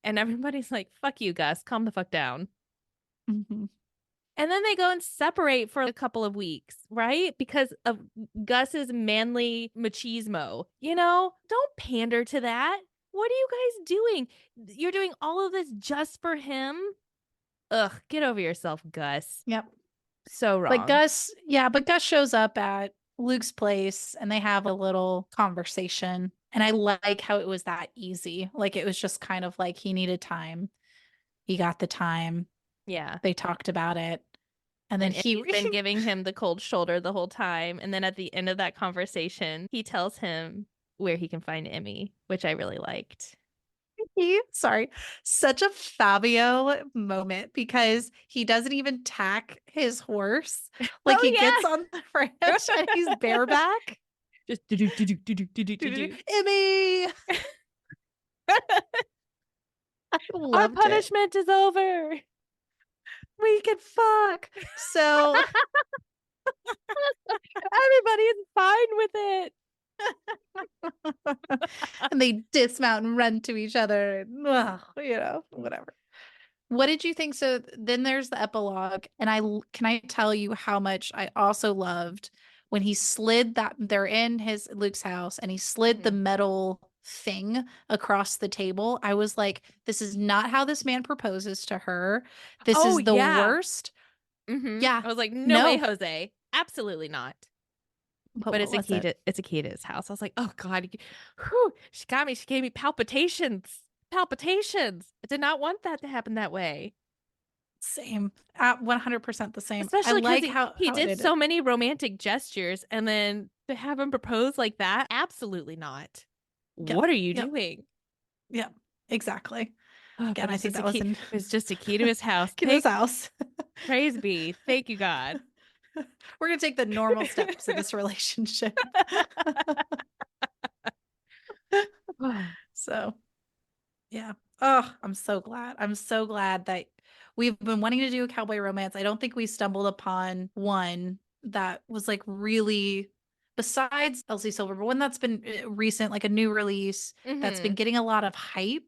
[SPEAKER 1] And everybody's like, fuck you, Gus. Calm the fuck down.
[SPEAKER 2] Mhm.
[SPEAKER 1] And then they go and separate for a couple of weeks, right? Because of Gus's manly machismo. Don't pander to that. What are you guys doing? You're doing all of this just for him? Ugh, get over yourself, Gus.
[SPEAKER 2] Yep.
[SPEAKER 1] So wrong.
[SPEAKER 2] But Gus shows up at Luke's place and they have a little conversation. And I like how it was that easy. Like it was just kind of like he needed time. He got the time.
[SPEAKER 1] Yeah.
[SPEAKER 2] They talked about it. And then
[SPEAKER 1] And
[SPEAKER 2] he
[SPEAKER 1] Emmy's been giving him the cold shoulder the whole time. And then at the end of that conversation, he tells him where he can find Emmy, which I really liked.
[SPEAKER 2] sorry, such a Fabio moment because he doesn't even tack his horse. Like he gets
[SPEAKER 1] Oh,
[SPEAKER 2] on the ranch and he's bareback.
[SPEAKER 1] yeah. Just do.
[SPEAKER 2] Emmy, I
[SPEAKER 1] Our
[SPEAKER 2] loved it.
[SPEAKER 1] punishment is over.
[SPEAKER 2] We can fuck. So
[SPEAKER 1] Everybody is fine with it.
[SPEAKER 2] and they dismount and run to each other. And, whatever. What did you think? So then there's the epilogue, and can I tell you how much I also loved when he slid that they're in his Luke's house and he slid the
[SPEAKER 1] Mhm.
[SPEAKER 2] metal thing across the table. I was like, this is not how this man proposes to her. This
[SPEAKER 1] Oh,
[SPEAKER 2] is the
[SPEAKER 1] yeah.
[SPEAKER 2] worst. Yeah,
[SPEAKER 1] I was like, no way,
[SPEAKER 2] no.
[SPEAKER 1] Jose. Absolutely not.
[SPEAKER 2] But
[SPEAKER 1] But
[SPEAKER 2] what was it?
[SPEAKER 1] it's a key to his house. I was like, oh God, whew, she got me. She gave me palpitations. Palpitations. I did not want that to happen that way.
[SPEAKER 2] Same. 100% the same. I
[SPEAKER 1] Especially because
[SPEAKER 2] like
[SPEAKER 1] he
[SPEAKER 2] how it
[SPEAKER 1] did
[SPEAKER 2] did
[SPEAKER 1] so
[SPEAKER 2] it.
[SPEAKER 1] many romantic gestures and then to have him propose like that, absolutely not.
[SPEAKER 2] Yep.
[SPEAKER 1] What are you
[SPEAKER 2] Yep.
[SPEAKER 1] doing?
[SPEAKER 2] Yep. Exactly.
[SPEAKER 1] Oh,
[SPEAKER 2] Again,
[SPEAKER 1] but
[SPEAKER 2] I
[SPEAKER 1] it's
[SPEAKER 2] think
[SPEAKER 1] just a
[SPEAKER 2] that was
[SPEAKER 1] key.
[SPEAKER 2] in
[SPEAKER 1] It was just a key to his house.
[SPEAKER 2] Kiddo's house.
[SPEAKER 1] Praise be. Thank you, God.
[SPEAKER 2] We're gonna take the normal steps in this relationship.
[SPEAKER 1] Oh,
[SPEAKER 2] So yeah. Oh, I'm so glad. I'm so glad that we've been wanting to do a cowboy romance. I don't think we stumbled upon one that was like really besides Elsie Silver, but one that's been recent, like a new release that's been
[SPEAKER 1] hmm.
[SPEAKER 2] getting a lot of hype.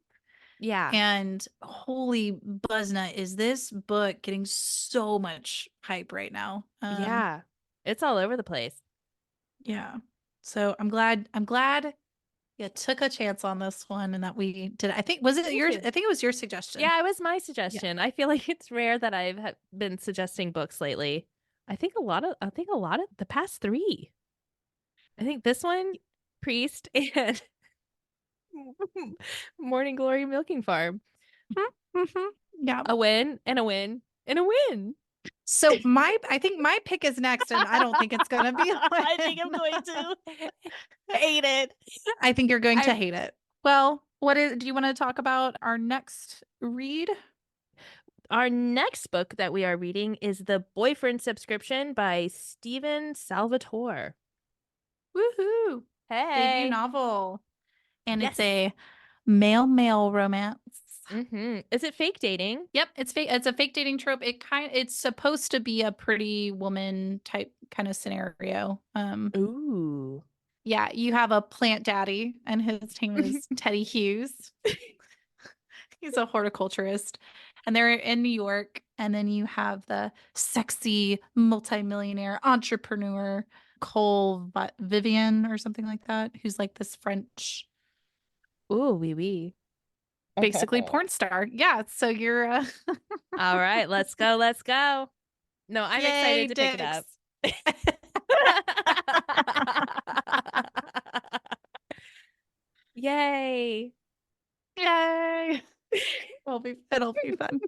[SPEAKER 1] Yeah.
[SPEAKER 2] And holy buzzna, is this book getting so much hype right now?
[SPEAKER 1] Yeah. It's all over the place.
[SPEAKER 2] Yeah. So I'm glad you took a chance on this one and that we did. I think was it
[SPEAKER 1] Me
[SPEAKER 2] yours?
[SPEAKER 1] too.
[SPEAKER 2] I think it was your suggestion.
[SPEAKER 1] Yeah, it was my
[SPEAKER 2] Yeah.
[SPEAKER 1] suggestion. I feel like it's rare that I've been suggesting books lately. I think a lot of the past three. I think this one, Priest, and Morning Glory Milking Farm.
[SPEAKER 2] Mhm. Yeah.
[SPEAKER 1] A win and a win and a win.
[SPEAKER 2] So I think my pick is next, and I don't think it's gonna be a
[SPEAKER 1] I think I'm
[SPEAKER 2] win.
[SPEAKER 1] going to hate it.
[SPEAKER 2] I think you're going to
[SPEAKER 1] I
[SPEAKER 2] hate it. Well, do you want to talk about our next read?
[SPEAKER 1] Our next book that we are reading is The Boyfriend Subscription by Stephen Salvatore.
[SPEAKER 2] Woohoo! Debut
[SPEAKER 1] Hey.
[SPEAKER 2] novel. And it's
[SPEAKER 1] Yes.
[SPEAKER 2] a male romance.
[SPEAKER 1] Is it fake dating?
[SPEAKER 2] Yep, it's fake. It's a fake dating trope. It's supposed to be a pretty woman type kind of scenario.
[SPEAKER 1] Ooh.
[SPEAKER 2] Yeah, you have a plant daddy, and his name is Teddy Hughes. He's a horticulturist, and they're in New York. And then you have the sexy multimillionaire entrepreneur Vivian or something like that, who's like this French,
[SPEAKER 1] Ooh, wee wee.
[SPEAKER 2] basically porn star. Yeah, so you're
[SPEAKER 1] All right, let's go. Let's go. No, I'm
[SPEAKER 2] yay
[SPEAKER 1] excited to pick it
[SPEAKER 2] dicks.
[SPEAKER 1] up. Yay.
[SPEAKER 2] Yay. It'll be fun.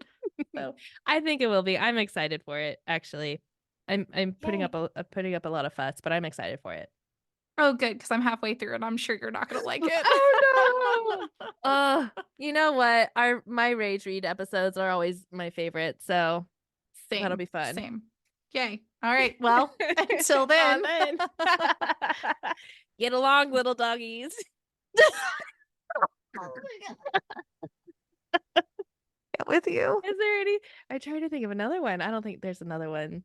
[SPEAKER 2] So
[SPEAKER 1] I think it will be. I'm excited for it, actually. I'm putting
[SPEAKER 2] yay.
[SPEAKER 1] up putting up a lot of fuss, but I'm excited for it.
[SPEAKER 2] Oh, good, because I'm halfway through and I'm sure you're not gonna like it.
[SPEAKER 1] Oh no. You know what? Our my rage read episodes are always my favorite, so that'll
[SPEAKER 2] Same,
[SPEAKER 1] be fun.
[SPEAKER 2] same. Yay. All right. Well, until
[SPEAKER 1] On
[SPEAKER 2] then.
[SPEAKER 1] then. Get along, little doggies.
[SPEAKER 2] Get with you.
[SPEAKER 1] Is there any? I tried to think of another one. I don't think there's another one.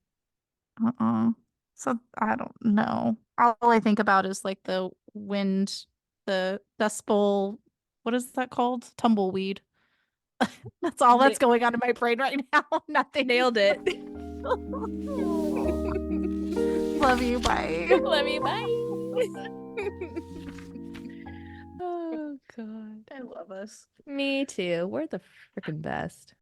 [SPEAKER 2] Uh-uh. So I don't know. All I think about is like the wind, the dust bowl. What is that called? Tumbleweed. That's all
[SPEAKER 1] Na-
[SPEAKER 2] that's going on in my brain right now. Nothing.
[SPEAKER 1] nailed it.
[SPEAKER 2] Love you. Bye.
[SPEAKER 1] Love you. Bye. Oh God.
[SPEAKER 2] I love us.
[SPEAKER 1] Me too. We're the freaking best.